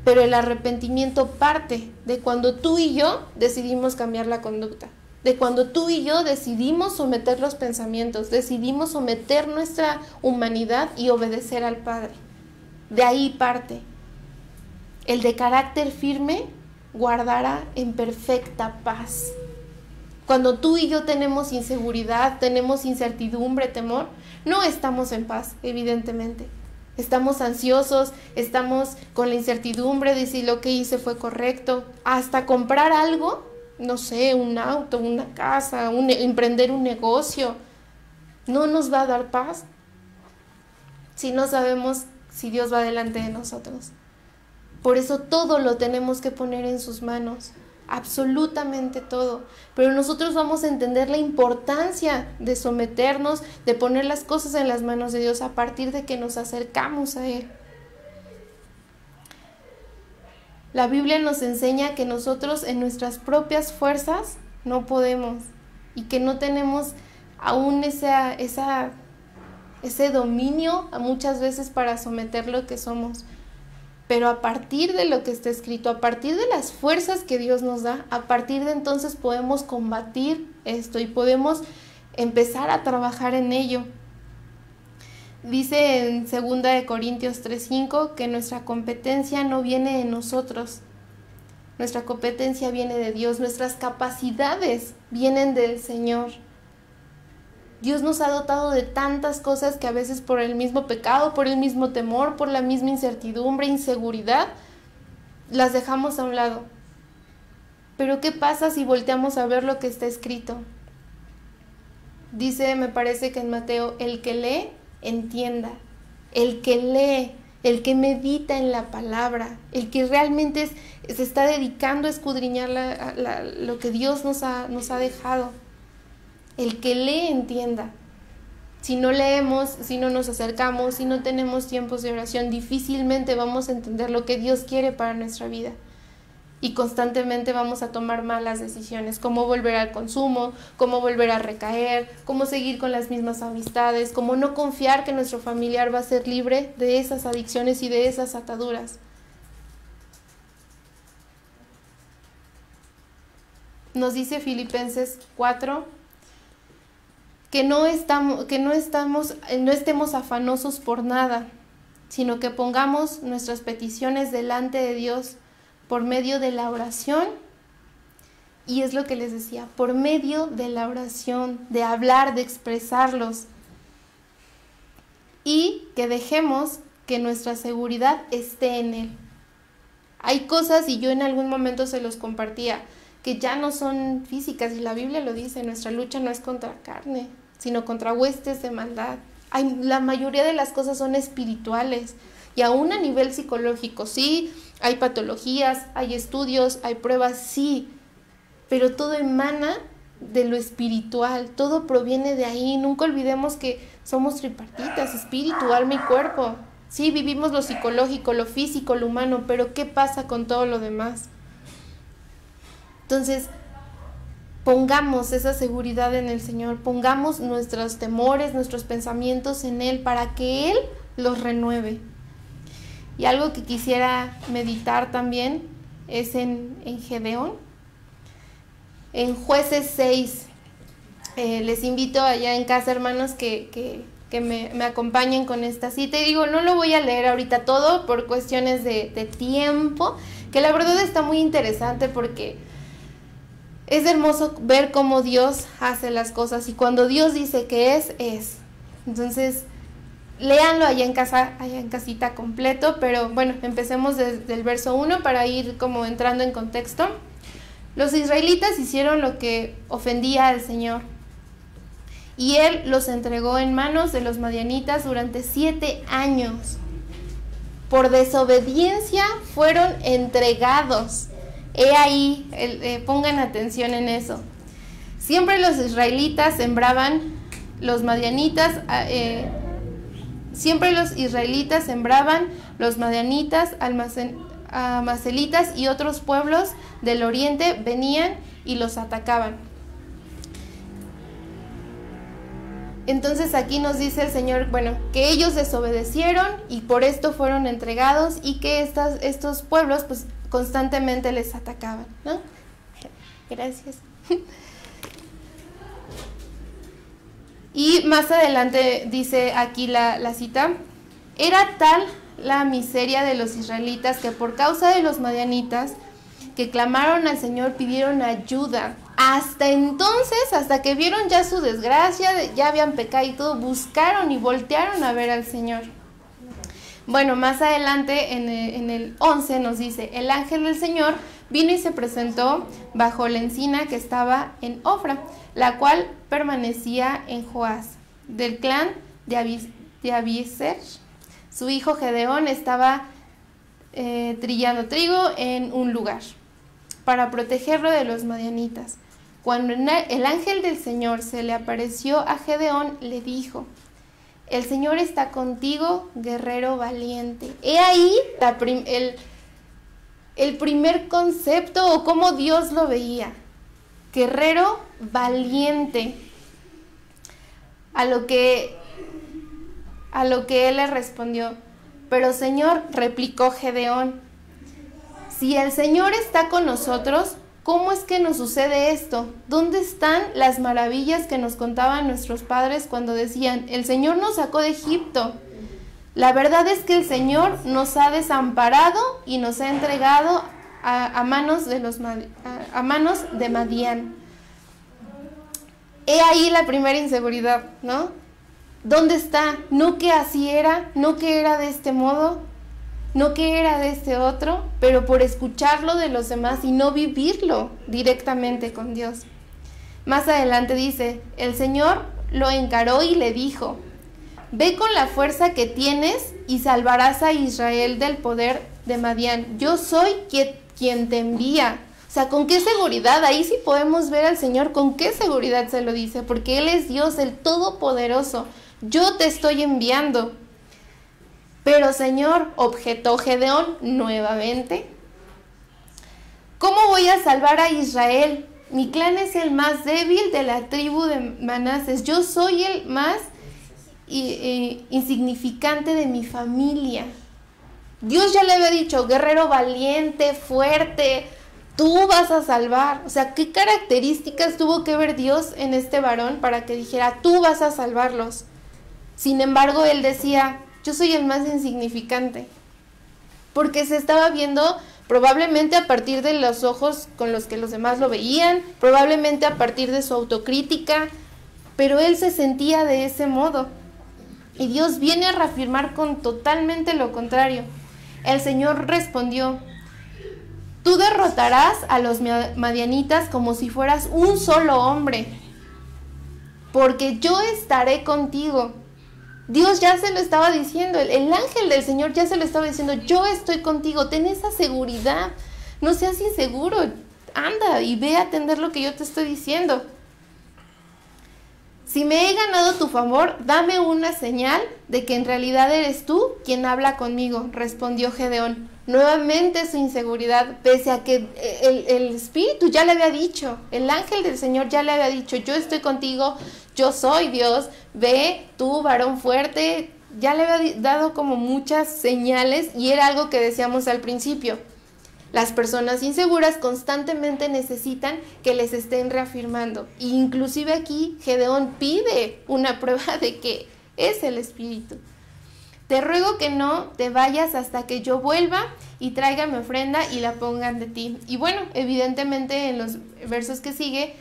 pero el arrepentimiento parte de cuando tú y yo decidimos cambiar la conducta, de cuando tú y yo decidimos someter los pensamientos, decidimos someter nuestra humanidad y obedecer al Padre. De ahí parte. El de carácter firme guardará en perfecta paz. Cuando tú y yo tenemos inseguridad, tenemos incertidumbre, temor, no estamos en paz, evidentemente. Estamos ansiosos, estamos con la incertidumbre de si lo que hice fue correcto. Hasta comprar algo, no sé, un auto, una casa, emprender un negocio, no nos va a dar paz si no sabemos si Dios va delante de nosotros. Por eso todo lo tenemos que poner en sus manos, absolutamente todo. Pero nosotros vamos a entender la importancia de someternos, de poner las cosas en las manos de Dios a partir de que nos acercamos a Él. La Biblia nos enseña que nosotros en nuestras propias fuerzas no podemos y que no tenemos aún ese dominio muchas veces para someter lo que somos. Pero a partir de lo que está escrito, a partir de las fuerzas que Dios nos da, a partir de entonces podemos combatir esto y podemos empezar a trabajar en ello. Dice en 2 Corintios 3:5 que nuestra competencia no viene de nosotros, nuestra competencia viene de Dios, nuestras capacidades vienen del Señor. Dios nos ha dotado de tantas cosas que a veces por el mismo pecado, por el mismo temor, por la misma incertidumbre, inseguridad, las dejamos a un lado. Pero ¿qué pasa si volteamos a ver lo que está escrito? Dice, me parece que en Mateo, el que lee, entienda. El que lee, el que medita en la palabra, el que realmente se está dedicando a escudriñar lo que Dios nos ha dejado. El que lee, entienda. Si no leemos, si no nos acercamos, si no tenemos tiempos de oración, difícilmente vamos a entender lo que Dios quiere para nuestra vida. Y constantemente vamos a tomar malas decisiones, cómo volver al consumo, cómo volver a recaer, cómo seguir con las mismas amistades, cómo no confiar que nuestro familiar va a ser libre de esas adicciones y de esas ataduras. Nos dice Filipenses 4, que no estemos afanosos por nada, sino que pongamos nuestras peticiones delante de Dios por medio de la oración. Y es lo que les decía, por medio de la oración, de hablar, de expresarlos. Y que dejemos que nuestra seguridad esté en Él. Hay cosas, y yo en algún momento se los compartía, que ya no son físicas, y la Biblia lo dice, nuestra lucha no es contra carne, sino contra huestes de maldad. La mayoría de las cosas son espirituales, y aún a nivel psicológico, sí, hay patologías, hay estudios, hay pruebas, sí, pero todo emana de lo espiritual, todo proviene de ahí. Nunca olvidemos que somos tripartitas, espíritu, alma y cuerpo. Sí, vivimos lo psicológico, lo físico, lo humano, pero ¿qué pasa con todo lo demás? Entonces, pongamos esa seguridad en el Señor, pongamos nuestros temores, nuestros pensamientos en Él para que Él los renueve. Y algo que quisiera meditar también es en Gedeón, en Jueces 6. Les invito allá en casa, hermanos, que me acompañen con esta cita. Y digo, no lo voy a leer ahorita todo por cuestiones de tiempo, que la verdad está muy interesante porque es hermoso ver cómo Dios hace las cosas, y cuando Dios dice que es. Entonces, léanlo allá en casa, allá en casita completo, pero bueno, empecemos desde el verso 1 para ir como entrando en contexto. Los israelitas hicieron lo que ofendía al Señor, y Él los entregó en manos de los madianitas durante 7 años. Por desobediencia fueron entregados. He ahí, pongan atención en eso. Siempre los israelitas sembraban, los madianitas, amaselitas y otros pueblos del oriente venían y los atacaban. Entonces aquí nos dice el Señor, bueno, que ellos desobedecieron y por esto fueron entregados, y que estos pueblos pues constantemente les atacaban, ¿no? Gracias. Y más adelante dice aquí la cita: era tal la miseria de los israelitas que por causa de los madianitas que clamaron al Señor, pidieron ayuda. Hasta entonces, hasta que vieron ya su desgracia, ya habían pecado y todo, buscaron y voltearon a ver al Señor. Bueno, más adelante en el 11 nos dice: el ángel del Señor vino y se presentó bajo la encina que estaba en Ofra, la cual permanecía en Joás, del clan de Abiezer. Su hijo Gedeón estaba trillando trigo en un lugar para protegerlo de los madianitas. Cuando el ángel del Señor se le apareció a Gedeón, le dijo: el Señor está contigo, guerrero valiente. He ahí el primer concepto, o cómo Dios lo veía: guerrero valiente. A lo que él le respondió: pero Señor, replicó Gedeón, si el Señor está con nosotros, ¿cómo es que nos sucede esto? ¿Dónde están las maravillas que nos contaban nuestros padres cuando decían: el Señor nos sacó de Egipto? La verdad es que el Señor nos ha desamparado y nos ha entregado a manos de Madián. He ahí la primera inseguridad, ¿no? ¿Dónde está? No que así era, no que era de este modo, no que era de este otro, pero por escucharlo de los demás y no vivirlo directamente con Dios. Más adelante dice: el Señor lo encaró y le dijo: ve con la fuerza que tienes y salvarás a Israel del poder de Madián. Yo soy quien te envía. O sea, ¿con qué seguridad? Ahí sí podemos ver al Señor con qué seguridad se lo dice, porque Él es Dios, el Todopoderoso. Yo te estoy enviando. Pero Señor, objetó Gedeón nuevamente, ¿cómo voy a salvar a Israel? Mi clan es el más débil de la tribu de Manases. Yo soy el más insignificante de mi familia. Dios ya le había dicho: guerrero valiente, fuerte, tú vas a salvar. O sea, ¿qué características tuvo que ver Dios en este varón para que dijera: tú vas a salvarlos? Sin embargo, él decía: yo soy el más insignificante, porque se estaba viendo probablemente a partir de los ojos con los que los demás lo veían, probablemente a partir de su autocrítica, pero él se sentía de ese modo. Y Dios viene a reafirmar con totalmente lo contrario. El Señor respondió: tú derrotarás a los madianitas como si fueras un solo hombre, porque yo estaré contigo. Dios ya se lo estaba diciendo, el ángel del Señor ya se lo estaba diciendo, yo estoy contigo, ten esa seguridad, no seas inseguro, anda y ve a atender lo que yo te estoy diciendo. Si me he ganado tu favor, dame una señal de que en realidad eres tú quien habla conmigo, respondió Gedeón. Nuevamente su inseguridad, pese a que el Espíritu ya le había dicho, el ángel del Señor ya le había dicho, yo estoy contigo, yo soy Dios, ve tú, varón fuerte, ya le había dado como muchas señales y era algo que decíamos al principio. Las personas inseguras constantemente necesitan que les estén reafirmando. E inclusive aquí Gedeón pide una prueba de que es el Espíritu. Te ruego que no te vayas hasta que yo vuelva y traiga mi ofrenda y la pongan de ti. Y bueno, evidentemente en los versos que sigue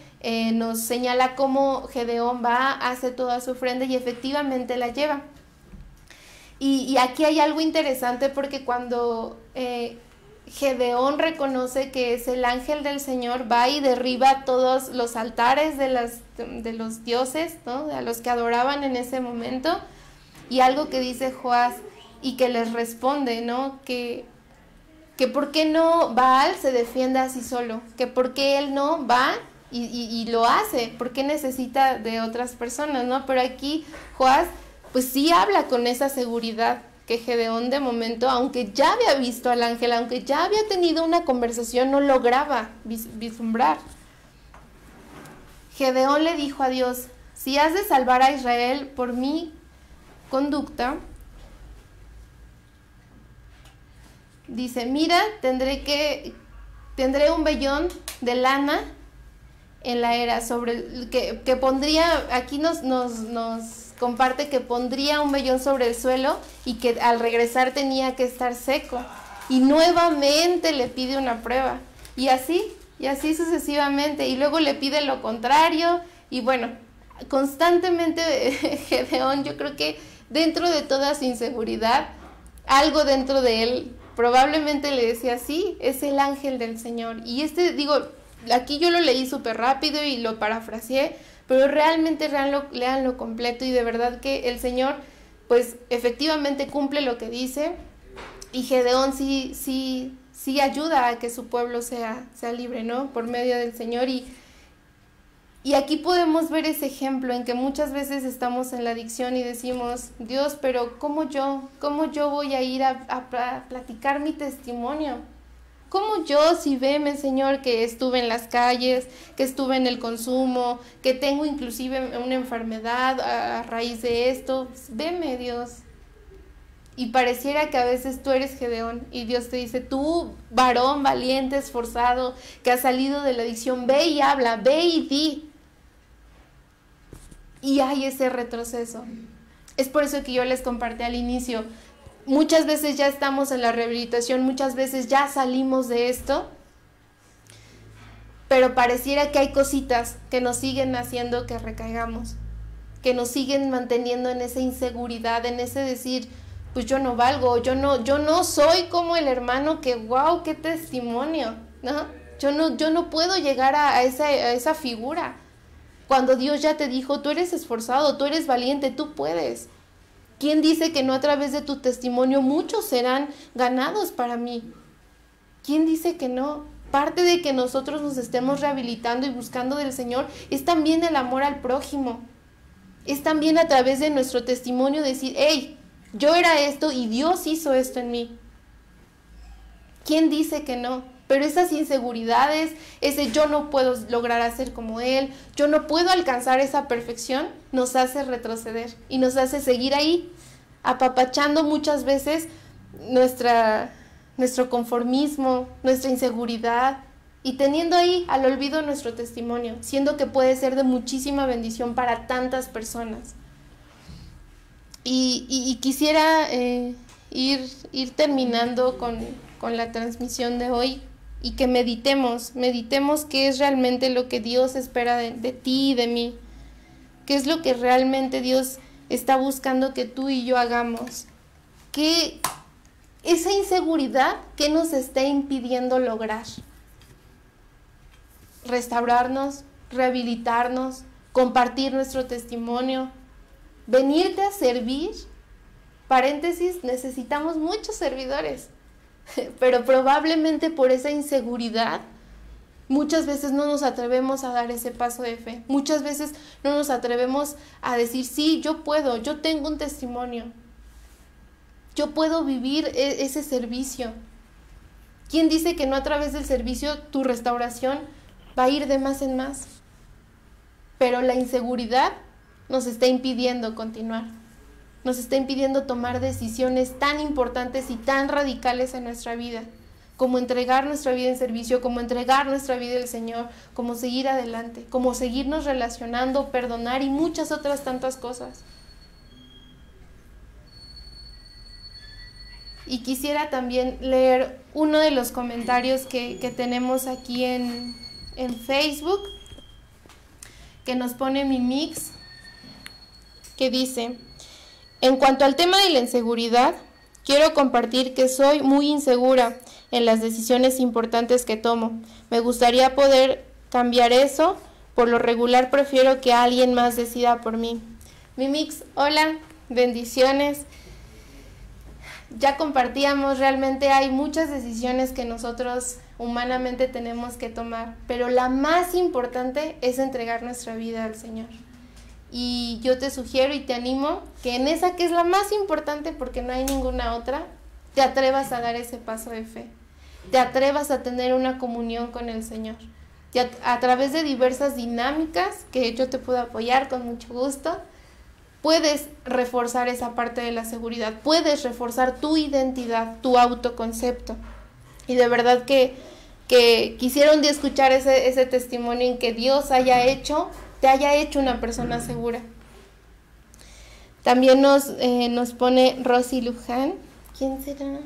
nos señala cómo Gedeón va, hace toda su ofrenda y efectivamente la lleva. Y aquí hay algo interesante porque cuando Gedeón reconoce que es el ángel del Señor, va y derriba todos los altares de los dioses, ¿no?, a los que adoraban en ese momento. Y algo que dice Joás y que les responde, ¿no?, que por qué no Baal se defiende así solo, que por qué él no va y lo hace, por qué necesita de otras personas, ¿no? Pero aquí Joás pues sí habla con esa seguridad que Gedeón de momento, aunque ya había visto al ángel, aunque ya había tenido una conversación, no lograba vislumbrar. Gedeón le dijo a Dios, si has de salvar a Israel por mi conducta, dice, mira, tendré un vellón de lana en la era, sobre que pondría, aquí nos comparte que pondría un vellón sobre el suelo y que al regresar tenía que estar seco. Y nuevamente le pide una prueba. Y así sucesivamente. Y luego le pide lo contrario. Y bueno, constantemente Gedeón, yo creo que dentro de toda su inseguridad, algo dentro de él probablemente le decía, sí, es el ángel del Señor. Y aquí yo lo leí súper rápido y lo parafraseé, pero realmente léanlo completo y de verdad que el Señor pues efectivamente cumple lo que dice y Gedeón sí ayuda a que su pueblo sea libre, ¿no?, por medio del Señor. Y aquí podemos ver ese ejemplo en que muchas veces estamos en la adicción y decimos, Dios, pero ¿cómo yo voy a ir a platicar mi testimonio? ¿Cómo yo, si veme, Señor, que estuve en las calles, que estuve en el consumo, que tengo inclusive una enfermedad a raíz de esto? Veme, Dios. Y pareciera que a veces tú eres Gedeón y Dios te dice, tú, varón valiente, esforzado, que has salido de la adicción, ve y habla, ve y di. Y hay ese retroceso. Es por eso que yo les compartí al inicio, muchas veces ya estamos en la rehabilitación, muchas veces ya salimos de esto, pero pareciera que hay cositas que nos siguen haciendo que recaigamos, que nos siguen manteniendo en esa inseguridad, en ese decir, pues yo no valgo, yo no soy como el hermano que, wow, qué testimonio, ¿no? Yo no puedo llegar a esa figura. Cuando Dios ya te dijo, tú eres esforzado, tú eres valiente, tú puedes. ¿Quién dice que no a través de tu testimonio muchos serán ganados para mí? ¿Quién dice que no? Parte de que nosotros nos estemos rehabilitando y buscando del Señor es también el amor al prójimo. Es también a través de nuestro testimonio decir, hey, yo era esto y Dios hizo esto en mí. ¿Quién dice que no? Pero esas inseguridades, ese yo no puedo lograr hacer como Él, yo no puedo alcanzar esa perfección, nos hace retroceder y nos hace seguir ahí, apapachando muchas veces nuestro conformismo, nuestra inseguridad y teniendo ahí al olvido nuestro testimonio, siendo que puede ser de muchísima bendición para tantas personas. Y quisiera ir terminando con la transmisión de hoy y que meditemos qué es realmente lo que Dios espera de ti y de mí, qué es lo que realmente Dios está buscando que tú y yo hagamos, qué esa inseguridad, ¿qué nos está impidiendo lograr? Restaurarnos, rehabilitarnos, compartir nuestro testimonio, venirte a servir. Paréntesis, necesitamos muchos servidores, pero probablemente por esa inseguridad muchas veces no nos atrevemos a dar ese paso de fe. Muchas veces no nos atrevemos a decir, sí, yo puedo, yo tengo un testimonio. Yo puedo vivir ese servicio. ¿Quién dice que no a través del servicio tu restauración va a ir de más en más? Pero la inseguridad nos está impidiendo continuar. Nos está impidiendo tomar decisiones tan importantes y tan radicales en nuestra vida, como entregar nuestra vida en servicio, como entregar nuestra vida al Señor, como seguir adelante, como seguirnos relacionando, perdonar y muchas otras tantas cosas. Y quisiera también leer uno de los comentarios que tenemos aquí en Facebook, que nos pone mi mix, que dice: en cuanto al tema de la inseguridad, quiero compartir que soy muy insegura en las decisiones importantes que tomo. Me gustaría poder cambiar eso. Por lo regular prefiero que alguien más decida por mí. Mi mix, hola, bendiciones. Ya compartíamos, realmente hay muchas decisiones que nosotros humanamente tenemos que tomar, pero la más importante es entregar nuestra vida al Señor. Y yo te sugiero y te animo que en esa que es la más importante, porque no hay ninguna otra, te atrevas a dar ese paso de fe, te atrevas a tener una comunión con el Señor, a través de diversas dinámicas que yo te puedo apoyar con mucho gusto. Puedes reforzar esa parte de la seguridad, puedes reforzar tu identidad, tu autoconcepto. Y de verdad que quisiera un día escuchar ese testimonio en que Dios te haya hecho una persona segura. También nos pone Rosy Luján. ¿Quién será?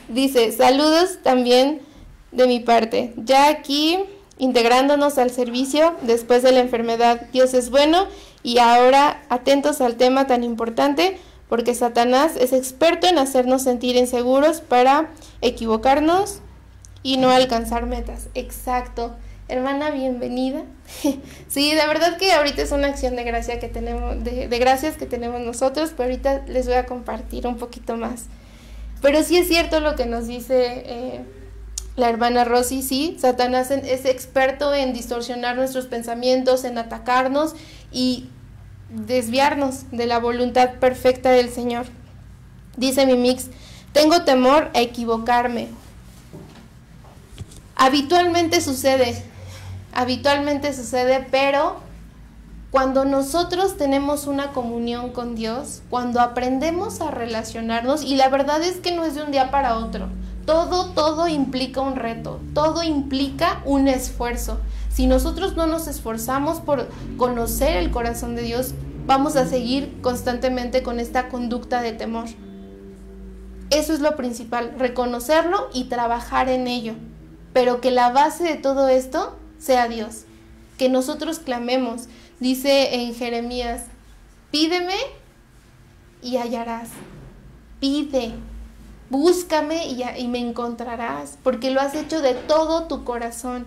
Dice, saludos también de mi parte. Ya aquí integrándonos al servicio después de la enfermedad. Dios es bueno y ahora atentos al tema tan importante, porque Satanás es experto en hacernos sentir inseguros para equivocarnos y no alcanzar metas. Exacto. Hermana, bienvenida. Sí, de verdad que ahorita es una acción de gracia que tenemos, de gracias que tenemos nosotros, pero ahorita les voy a compartir un poquito más. Pero sí es cierto lo que nos dice la hermana Rosy, sí, Satanás es experto en distorsionar nuestros pensamientos, en atacarnos y desviarnos de la voluntad perfecta del Señor. Dice mi mix, tengo temor a equivocarme. Habitualmente sucede, pero cuando nosotros tenemos una comunión con Dios, cuando aprendemos a relacionarnos, y la verdad es que no es de un día para otro, todo implica un reto, todo implica un esfuerzo. Si nosotros no nos esforzamos por conocer el corazón de Dios, vamos a seguir constantemente con esta conducta de temor. Eso es lo principal, reconocerlo y trabajar en ello. Pero que la base de todo esto sea Dios. Que nosotros clamemos. Dice en Jeremías, pídeme y hallarás. Pide, búscame y me encontrarás, porque lo has hecho de todo tu corazón.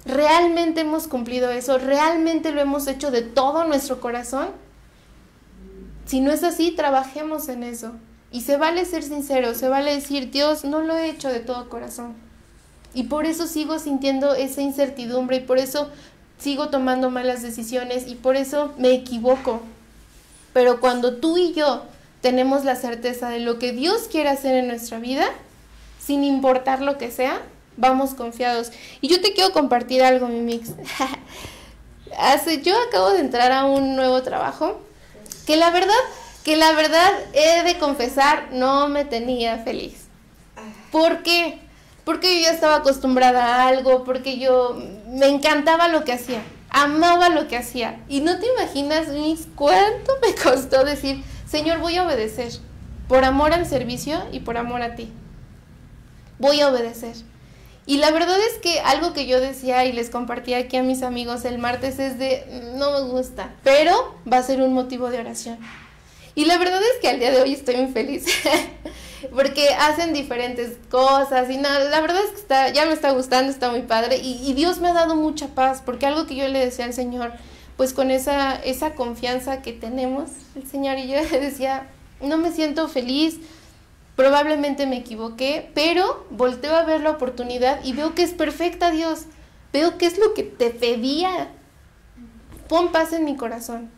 ¿Realmente hemos cumplido eso? ¿Realmente lo hemos hecho de todo nuestro corazón? Si no es así, trabajemos en eso. Y se vale ser sincero, se vale decir, Dios, no lo he hecho de todo corazón. Y por eso sigo sintiendo esa incertidumbre y por eso sigo tomando malas decisiones y por eso me equivoco. Pero cuando tú y yo tenemos la certeza de lo que Dios quiere hacer en nuestra vida, sin importar lo que sea, vamos confiados. Y yo te quiero compartir algo, mi mix. Yo acabo de entrar a un nuevo trabajo que la verdad he de confesar no me tenía feliz. ¿Por qué? Porque yo ya estaba acostumbrada a algo, porque yo me encantaba lo que hacía, amaba lo que hacía. Y no te imaginas, Miss, cuánto me costó decir, Señor, voy a obedecer, por amor al servicio y por amor a ti. Voy a obedecer. Y la verdad es que algo que yo decía y les compartía aquí a mis amigos el martes es de, no me gusta, pero va a ser un motivo de oración. Y la verdad es que al día de hoy estoy muy feliz porque hacen diferentes cosas y nada, la verdad es que ya me está gustando, está muy padre y Dios me ha dado mucha paz, porque algo que yo le decía al Señor, pues con esa confianza que tenemos, el Señor y yo le decía, no me siento feliz, probablemente me equivoqué, pero volteo a ver la oportunidad y veo que es perfecta, Dios, veo que es lo que te pedía. Pon paz en mi corazón,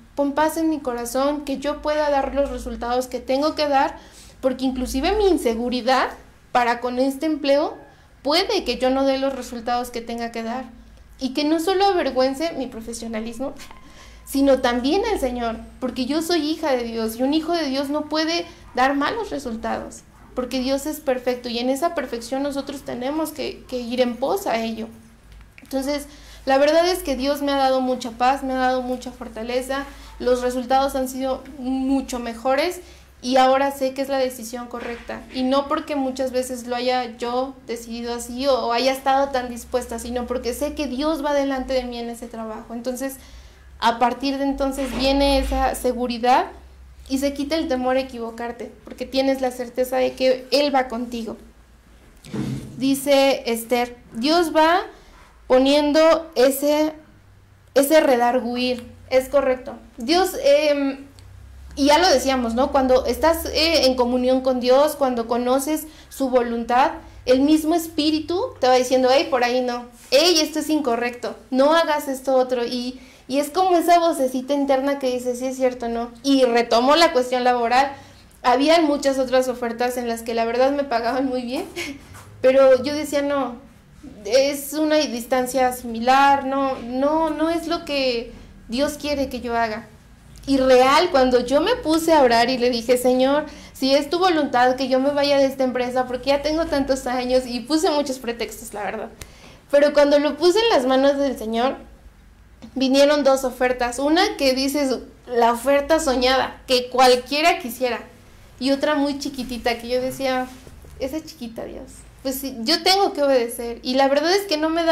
que yo pueda dar los resultados que tengo que dar, porque inclusive mi inseguridad para con este empleo puede que yo no dé los resultados que tenga que dar, y que no solo avergüence mi profesionalismo, sino también al Señor, porque yo soy hija de Dios, y un hijo de Dios no puede dar malos resultados, porque Dios es perfecto, y en esa perfección nosotros tenemos que ir en pos a ello. Entonces, la verdad es que Dios me ha dado mucha paz, me ha dado mucha fortaleza, los resultados han sido mucho mejores, y ahora sé que es la decisión correcta, y no porque muchas veces lo haya yo decidido así o haya estado tan dispuesta, sino porque sé que Dios va delante de mí en ese trabajo. Entonces, a partir de entonces viene esa seguridad y se quita el temor a equivocarte, porque tienes la certeza de que Él va contigo. Dice Esther, Dios va poniendo ese redarguir, es correcto. Dios, y ya lo decíamos, ¿no? Cuando estás en comunión con Dios, cuando conoces su voluntad, el mismo Espíritu te va diciendo, hey, por ahí no, hey, esto es incorrecto, no hagas esto otro, y es como esa vocecita interna que dice, sí es cierto, ¿no? Y retomo la cuestión laboral, habían muchas otras ofertas en las que la verdad me pagaban muy bien, pero yo decía, no, es una distancia similar, no es lo que Dios quiere que yo haga. Y real, cuando yo me puse a orar y le dije, Señor, si es tu voluntad que yo me vaya de esta empresa, porque ya tengo tantos años, y puse muchos pretextos, la verdad, pero cuando lo puse en las manos del Señor, vinieron dos ofertas, una que dices, la oferta soñada, que cualquiera quisiera, y otra muy chiquitita, que yo decía, esa chiquita, Dios, pues sí, yo tengo que obedecer, y la verdad es que no me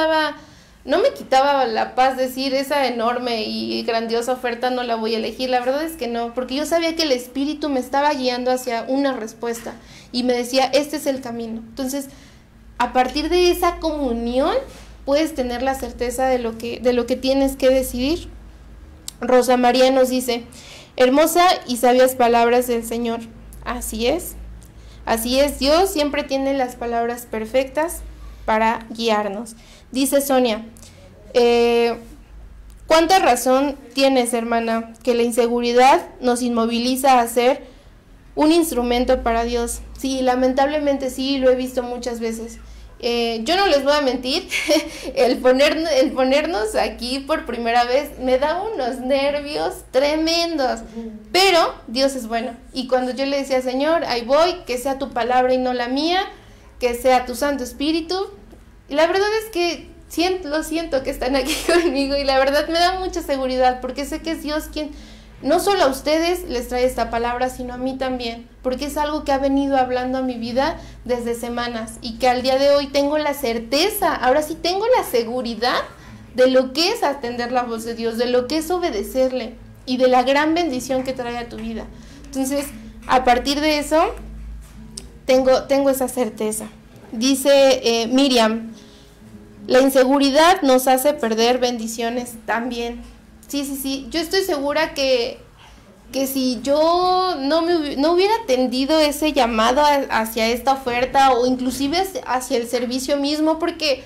quitaba la paz decir, esa enorme y grandiosa oferta no la voy a elegir, la verdad es que no, porque yo sabía que el Espíritu me estaba guiando hacia una respuesta, y me decía, este es el camino. Entonces, a partir de esa comunión, puedes tener la certeza de lo que tienes que decidir. Rosa María nos dice, hermosa y sabias palabras del Señor. Así es, Dios siempre tiene las palabras perfectas para guiarnos. Dice Sonia, ¿cuánta razón tienes, hermana, que la inseguridad nos inmoviliza a ser un instrumento para Dios? Sí, lamentablemente sí, lo he visto muchas veces. Yo no les voy a mentir, el ponernos aquí por primera vez me da unos nervios tremendos, pero Dios es bueno. Y cuando yo le decía, Señor, ahí voy, que sea tu palabra y no la mía, que sea tu Santo Espíritu, y la verdad es que siento que están aquí conmigo, y la verdad me da mucha seguridad, porque sé que es Dios quien no solo a ustedes les trae esta palabra, sino a mí también, porque es algo que ha venido hablando a mi vida desde semanas, y que al día de hoy tengo la certeza, ahora sí tengo la seguridad de lo que es atender la voz de Dios, de lo que es obedecerle, y de la gran bendición que trae a tu vida. Entonces, a partir de eso, tengo esa certeza. Dice Miriam, la inseguridad nos hace perder bendiciones también. Sí, yo estoy segura que si yo no hubiera atendido ese llamado hacia esta oferta, o inclusive hacia el servicio mismo, porque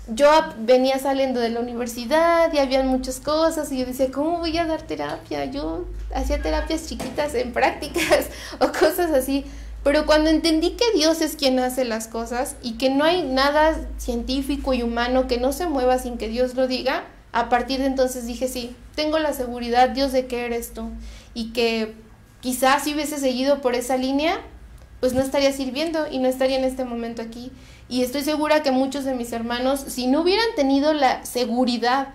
yo venía saliendo de la universidad y habían muchas cosas, y yo decía, ¿cómo voy a dar terapia? Yo hacía terapias chiquitas en prácticas o cosas así, pero cuando entendí que Dios es quien hace las cosas, y que no hay nada científico y humano que no se mueva sin que Dios lo diga, a partir de entonces dije, sí, tengo la seguridad, Dios, de que eres tú, y que quizás si hubiese seguido por esa línea, pues no estaría sirviendo y no estaría en este momento aquí. Y estoy segura que muchos de mis hermanos, si no hubieran tenido la seguridad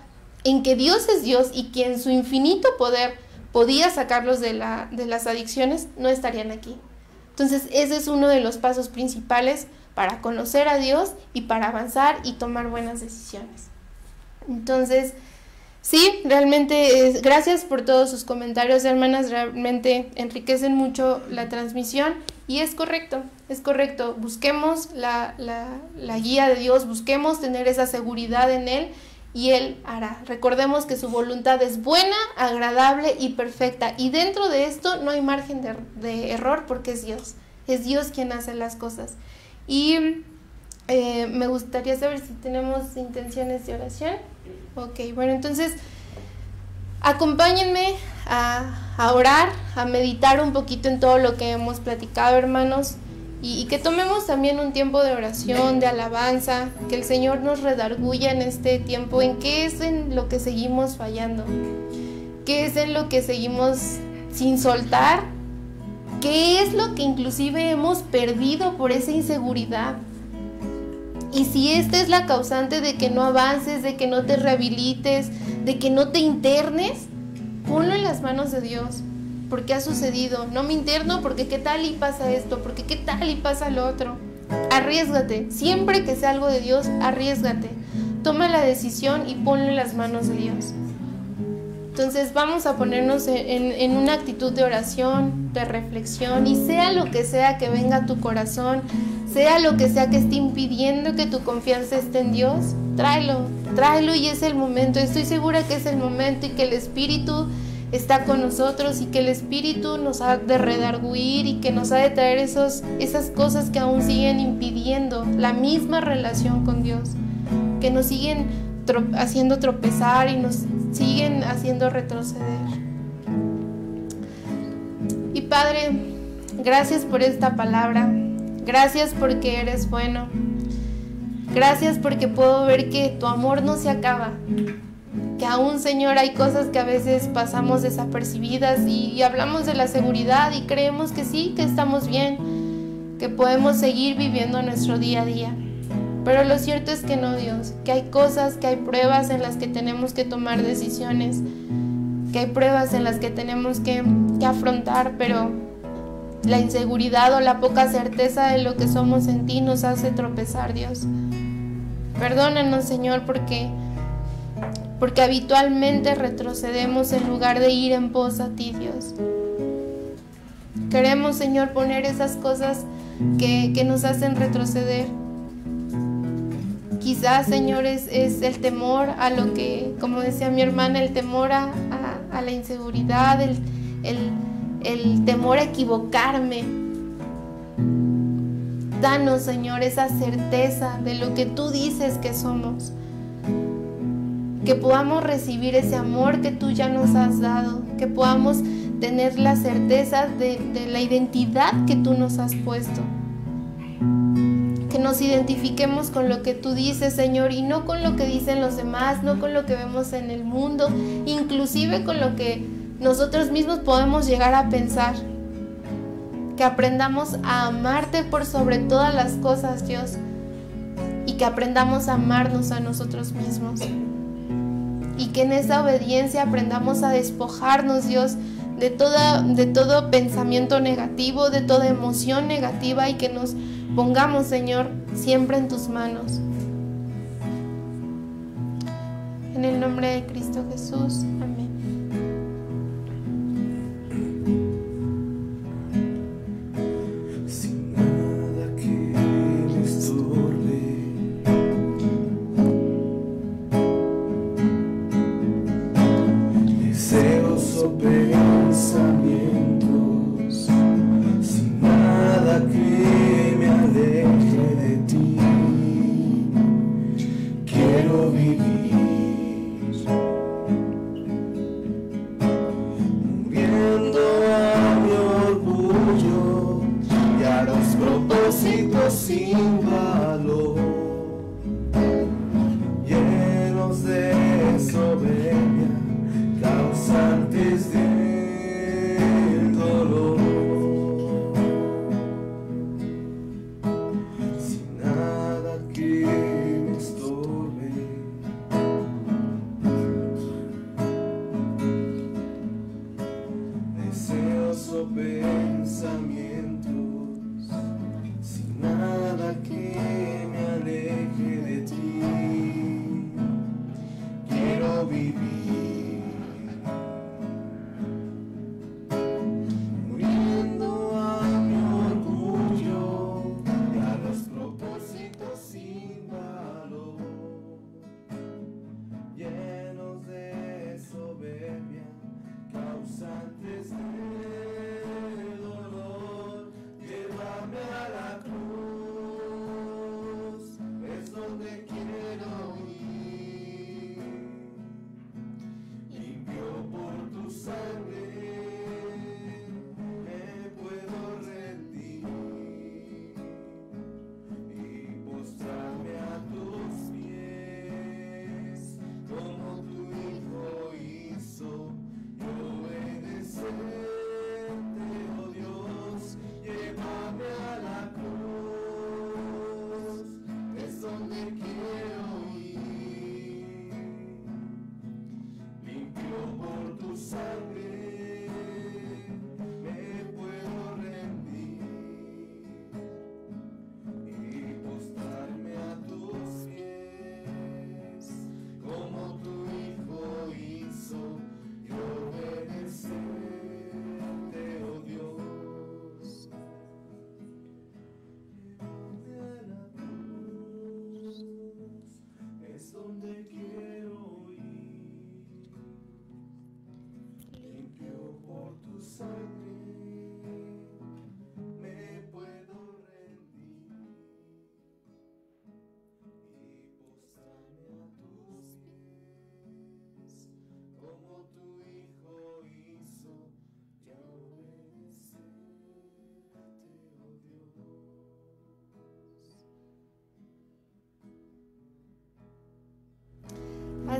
en que Dios es Dios y que en su infinito poder podía sacarlos de las adicciones, no estarían aquí. Entonces ese es uno de los pasos principales para conocer a Dios y para avanzar y tomar buenas decisiones. Entonces, Sí, realmente gracias por todos sus comentarios, hermanas, realmente enriquecen mucho la transmisión y es correcto, busquemos la guía de Dios, busquemos tener esa seguridad en Él y Él hará. Recordemos que su voluntad es buena, agradable y perfecta y dentro de esto no hay margen de error porque es Dios quien hace las cosas. Y me gustaría saber si tenemos intenciones de oración. Ok, bueno, entonces acompáñenme a orar, a meditar un poquito en todo lo que hemos platicado, hermanos, y que tomemos también un tiempo de oración, de alabanza, que el Señor nos redarguya en este tiempo, en qué es en lo que seguimos fallando, qué es en lo que seguimos sin soltar, qué es lo que inclusive hemos perdido por esa inseguridad. Y si esta es la causante de que no avances, de que no te rehabilites, de que no te internes, ponlo en las manos de Dios. ¿Por qué ha sucedido? No me interno porque qué tal y pasa esto, porque qué tal y pasa lo otro. Arriésgate, siempre que sea algo de Dios, arriésgate. Toma la decisión y ponlo en las manos de Dios. Entonces vamos a ponernos en una actitud de oración, de reflexión, y sea lo que sea que venga a tu corazón, sea lo que sea que esté impidiendo que tu confianza esté en Dios, tráelo y es el momento. Estoy segura que es el momento y que el Espíritu está con nosotros y que el Espíritu nos ha de redarguir y que nos ha de traer esas cosas que aún siguen impidiendo la misma relación con Dios, que nos siguen haciendo tropezar y nos siguen haciendo retroceder. Y Padre, gracias por esta palabra, gracias porque eres bueno, gracias porque puedo ver que tu amor no se acaba, que aún, Señor, hay cosas que a veces pasamos desapercibidas y hablamos de la seguridad y creemos que sí, que estamos bien, que podemos seguir viviendo nuestro día a día. Pero lo cierto es que no, Dios, que hay cosas, que hay pruebas en las que tenemos que tomar decisiones, que hay pruebas en las que tenemos que afrontar, pero la inseguridad o la poca certeza de lo que somos en ti nos hace tropezar, Dios. Perdónanos, Señor, porque habitualmente retrocedemos en lugar de ir en pos a ti, Dios. Queremos, Señor, poner esas cosas que nos hacen retroceder. Quizás, Señor, es el temor a lo que, como decía mi hermana, el temor a la inseguridad, el temor a equivocarme. Danos, Señor, esa certeza de lo que tú dices que somos. Que podamos recibir ese amor que tú ya nos has dado. Que podamos tener la certeza de la identidad que tú nos has puesto. Que nos identifiquemos con lo que tú dices, Señor, y no con lo que dicen los demás, no con lo que vemos en el mundo, inclusive con lo que nosotros mismos podemos llegar a pensar. Que aprendamos a amarte por sobre todas las cosas, Dios, y que aprendamos a amarnos a nosotros mismos. Y que en esa obediencia aprendamos a despojarnos, Dios, de todo pensamiento negativo, de toda emoción negativa, y que nos pongamos, Señor, siempre en tus manos. En el nombre de Cristo Jesús. Amén. Sin nada que me estorbe, deseos o pensamientos, sin nada que me aleje de ti, quiero vivir muriendo a mi orgullo y a los propósitos sin valor, llenos de soberbia, causantes del dolor. Sin nada que me estorbe, deseos o pensamientos, sin nada que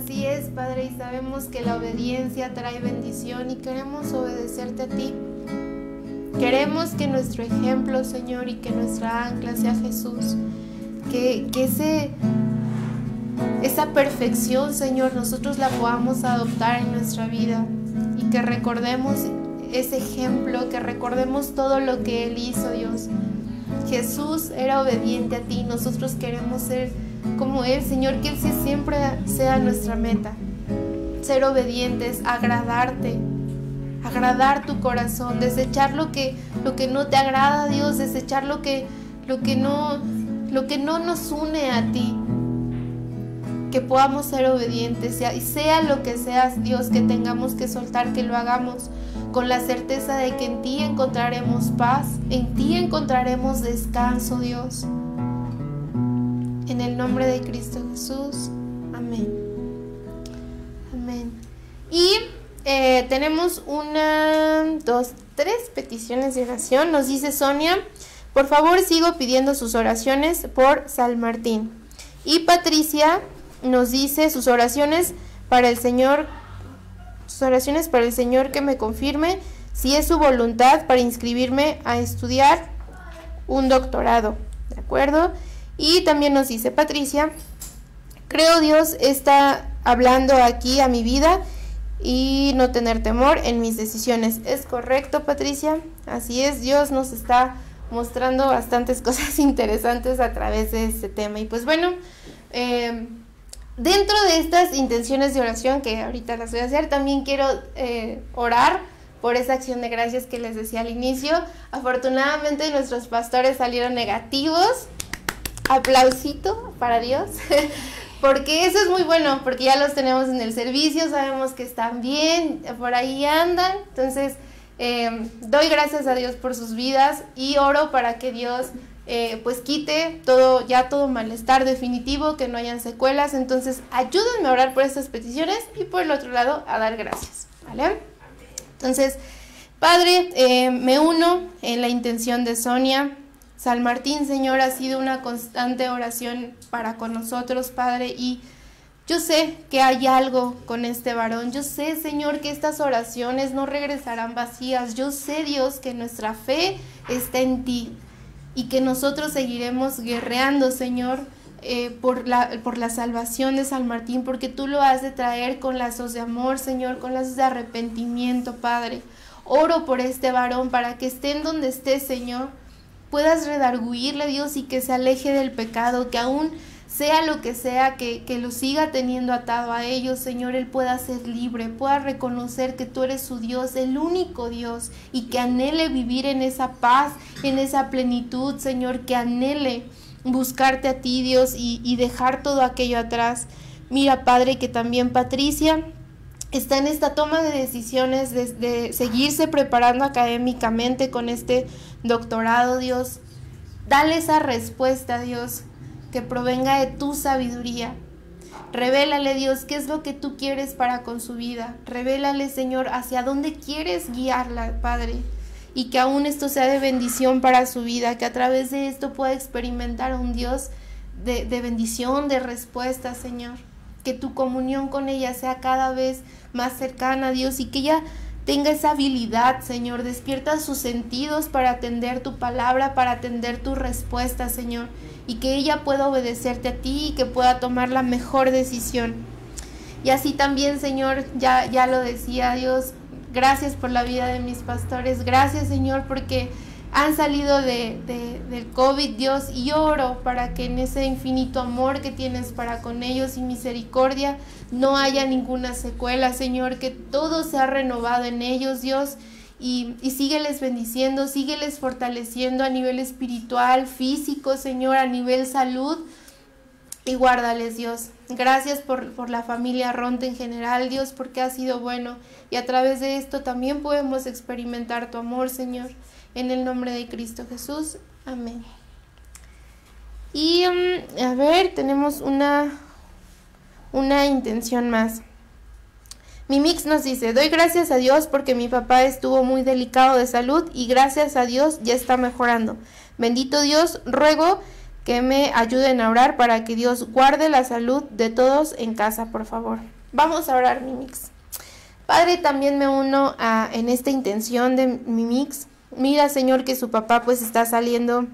Así es, Padre, y sabemos que la obediencia trae bendición y queremos obedecerte a ti. Queremos que nuestro ejemplo, Señor, y que nuestra ancla sea Jesús. Que esa perfección, Señor, nosotros la podamos adoptar en nuestra vida y que recordemos ese ejemplo, que recordemos todo lo que Él hizo, Dios. Jesús era obediente a ti, nosotros queremos ser como Él, Señor, que Él siempre sea nuestra meta. Ser obedientes, agradarte, agradar tu corazón, desechar lo que no te agrada, Dios, desechar lo que no nos une a ti. Que podamos ser obedientes, y sea lo que seas, Dios, que tengamos que soltar, que lo hagamos con la certeza de que en ti encontraremos paz, en ti encontraremos descanso, Dios. En el nombre de Cristo Jesús, amén. Amén. Y tenemos 1, 2, 3 peticiones de oración. Nos dice Sonia: por favor, sigo pidiendo sus oraciones por San Martín. Y Patricia nos dice sus oraciones para el Señor que me confirme si es su voluntad para inscribirme a estudiar un doctorado, ¿de acuerdo? Y también nos dice Patricia: creo Dios está hablando aquí a mi vida y no tener temor en mis decisiones. Es correcto, Patricia, así es, Dios nos está mostrando bastantes cosas interesantes a través de este tema. Y pues bueno, dentro de estas intenciones de oración que ahorita las voy a hacer, también quiero orar por esa acción de gracias que les decía al inicio. Afortunadamente nuestros pastores salieron negativos. Aplausito para Dios. Porque eso es muy bueno, porque ya los tenemos en el servicio, sabemos que están bien, por ahí andan. Entonces, doy gracias a Dios por sus vidas y oro para que Dios pues quite todo malestar definitivo, que no hayan secuelas. Entonces ayúdenme a orar por estas peticiones y por el otro lado a dar gracias, ¿vale? Entonces, Padre, me uno en la intención de Sonia. San Martín, Señor, ha sido una constante oración para con nosotros, Padre, y yo sé que hay algo con este varón. Yo sé, Señor, que estas oraciones no regresarán vacías. Yo sé, Dios, que nuestra fe está en ti y que nosotros seguiremos guerreando, Señor, por la salvación de San Martín, porque tú lo has de traer con lazos de amor, Señor, con lazos de arrepentimiento, Padre. Oro por este varón para que esté en donde esté, Señor, puedas redarguirle, Dios, y que se aleje del pecado, que aún sea lo que sea, que lo siga teniendo atado a ellos, Señor, él pueda ser libre, pueda reconocer que tú eres su Dios, el único Dios, y que anhele vivir en esa paz, en esa plenitud, Señor, que anhele buscarte a ti, Dios, y dejar todo aquello atrás. Mira, Padre, que también Patricia está en esta toma de decisiones de seguirse preparando académicamente con este doctorado, Dios. Dale esa respuesta, Dios, que provenga de tu sabiduría. Revélale, Dios, qué es lo que tú quieres para con su vida. Revélale, Señor, hacia dónde quieres guiarla, Padre. Y que aún esto sea de bendición para su vida, que a través de esto pueda experimentar a un Dios de bendición, de respuesta, Señor. Que tu comunión con ella sea cada vez más cercana, Dios, y que ella tenga esa habilidad, Señor. Despierta sus sentidos para atender tu palabra, para atender tu respuesta, Señor, y que ella pueda obedecerte a ti y que pueda tomar la mejor decisión. Y así también, Señor, ya lo decía, Dios, gracias por la vida de mis pastores, gracias, Señor, porque han salido del COVID, Dios, y oro para que en ese infinito amor que tienes para con ellos y misericordia no haya ninguna secuela, Señor, que todo sea renovado en ellos, Dios, y sígueles bendiciendo, sígueles fortaleciendo a nivel espiritual, físico, Señor, a nivel salud, y guárdales, Dios. Gracias por la familia Ronte en general, Dios, porque ha sido bueno, y a través de esto también podemos experimentar tu amor, Señor. En el nombre de Cristo Jesús. Amén. Y a ver, tenemos una intención más. Mi Mix nos dice: doy gracias a Dios porque mi papá estuvo muy delicado de salud y gracias a Dios ya está mejorando. Bendito Dios, ruego que me ayuden a orar para que Dios guarde la salud de todos en casa, por favor. Vamos a orar, Mimix. Padre, también me uno en esta intención de Mimix. Mira, Señor, que su papá pues está saliendo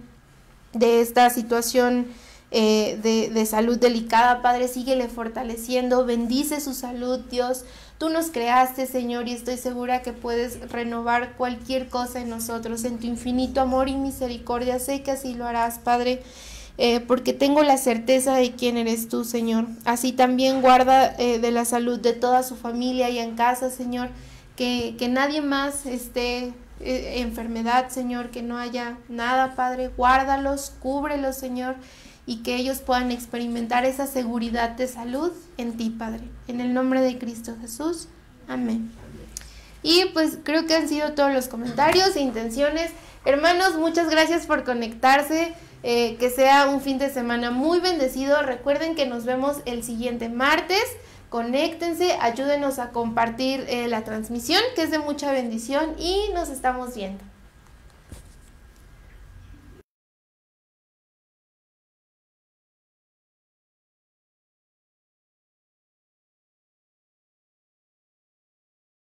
de esta situación de salud delicada. Padre, síguele fortaleciendo, bendice su salud, Dios. Tú nos creaste, Señor, y estoy segura que puedes renovar cualquier cosa en nosotros, en tu infinito amor y misericordia. Sé que así lo harás, Padre, porque tengo la certeza de quién eres tú, Señor. Así también guarda de la salud de toda su familia y en casa, Señor, que nadie más esté enfermedad, Señor, que no haya nada, Padre. Guárdalos, cúbrelos, Señor, y que ellos puedan experimentar esa seguridad de salud en ti, Padre. En el nombre de Cristo Jesús. Amén. Y pues creo que han sido todos los comentarios e intenciones. Hermanos, muchas gracias por conectarse. Que sea un fin de semana muy bendecido. Recuerden que nos vemos el siguiente martes. Conéctense, ayúdenos a compartir la transmisión, que es de mucha bendición, y nos estamos viendo.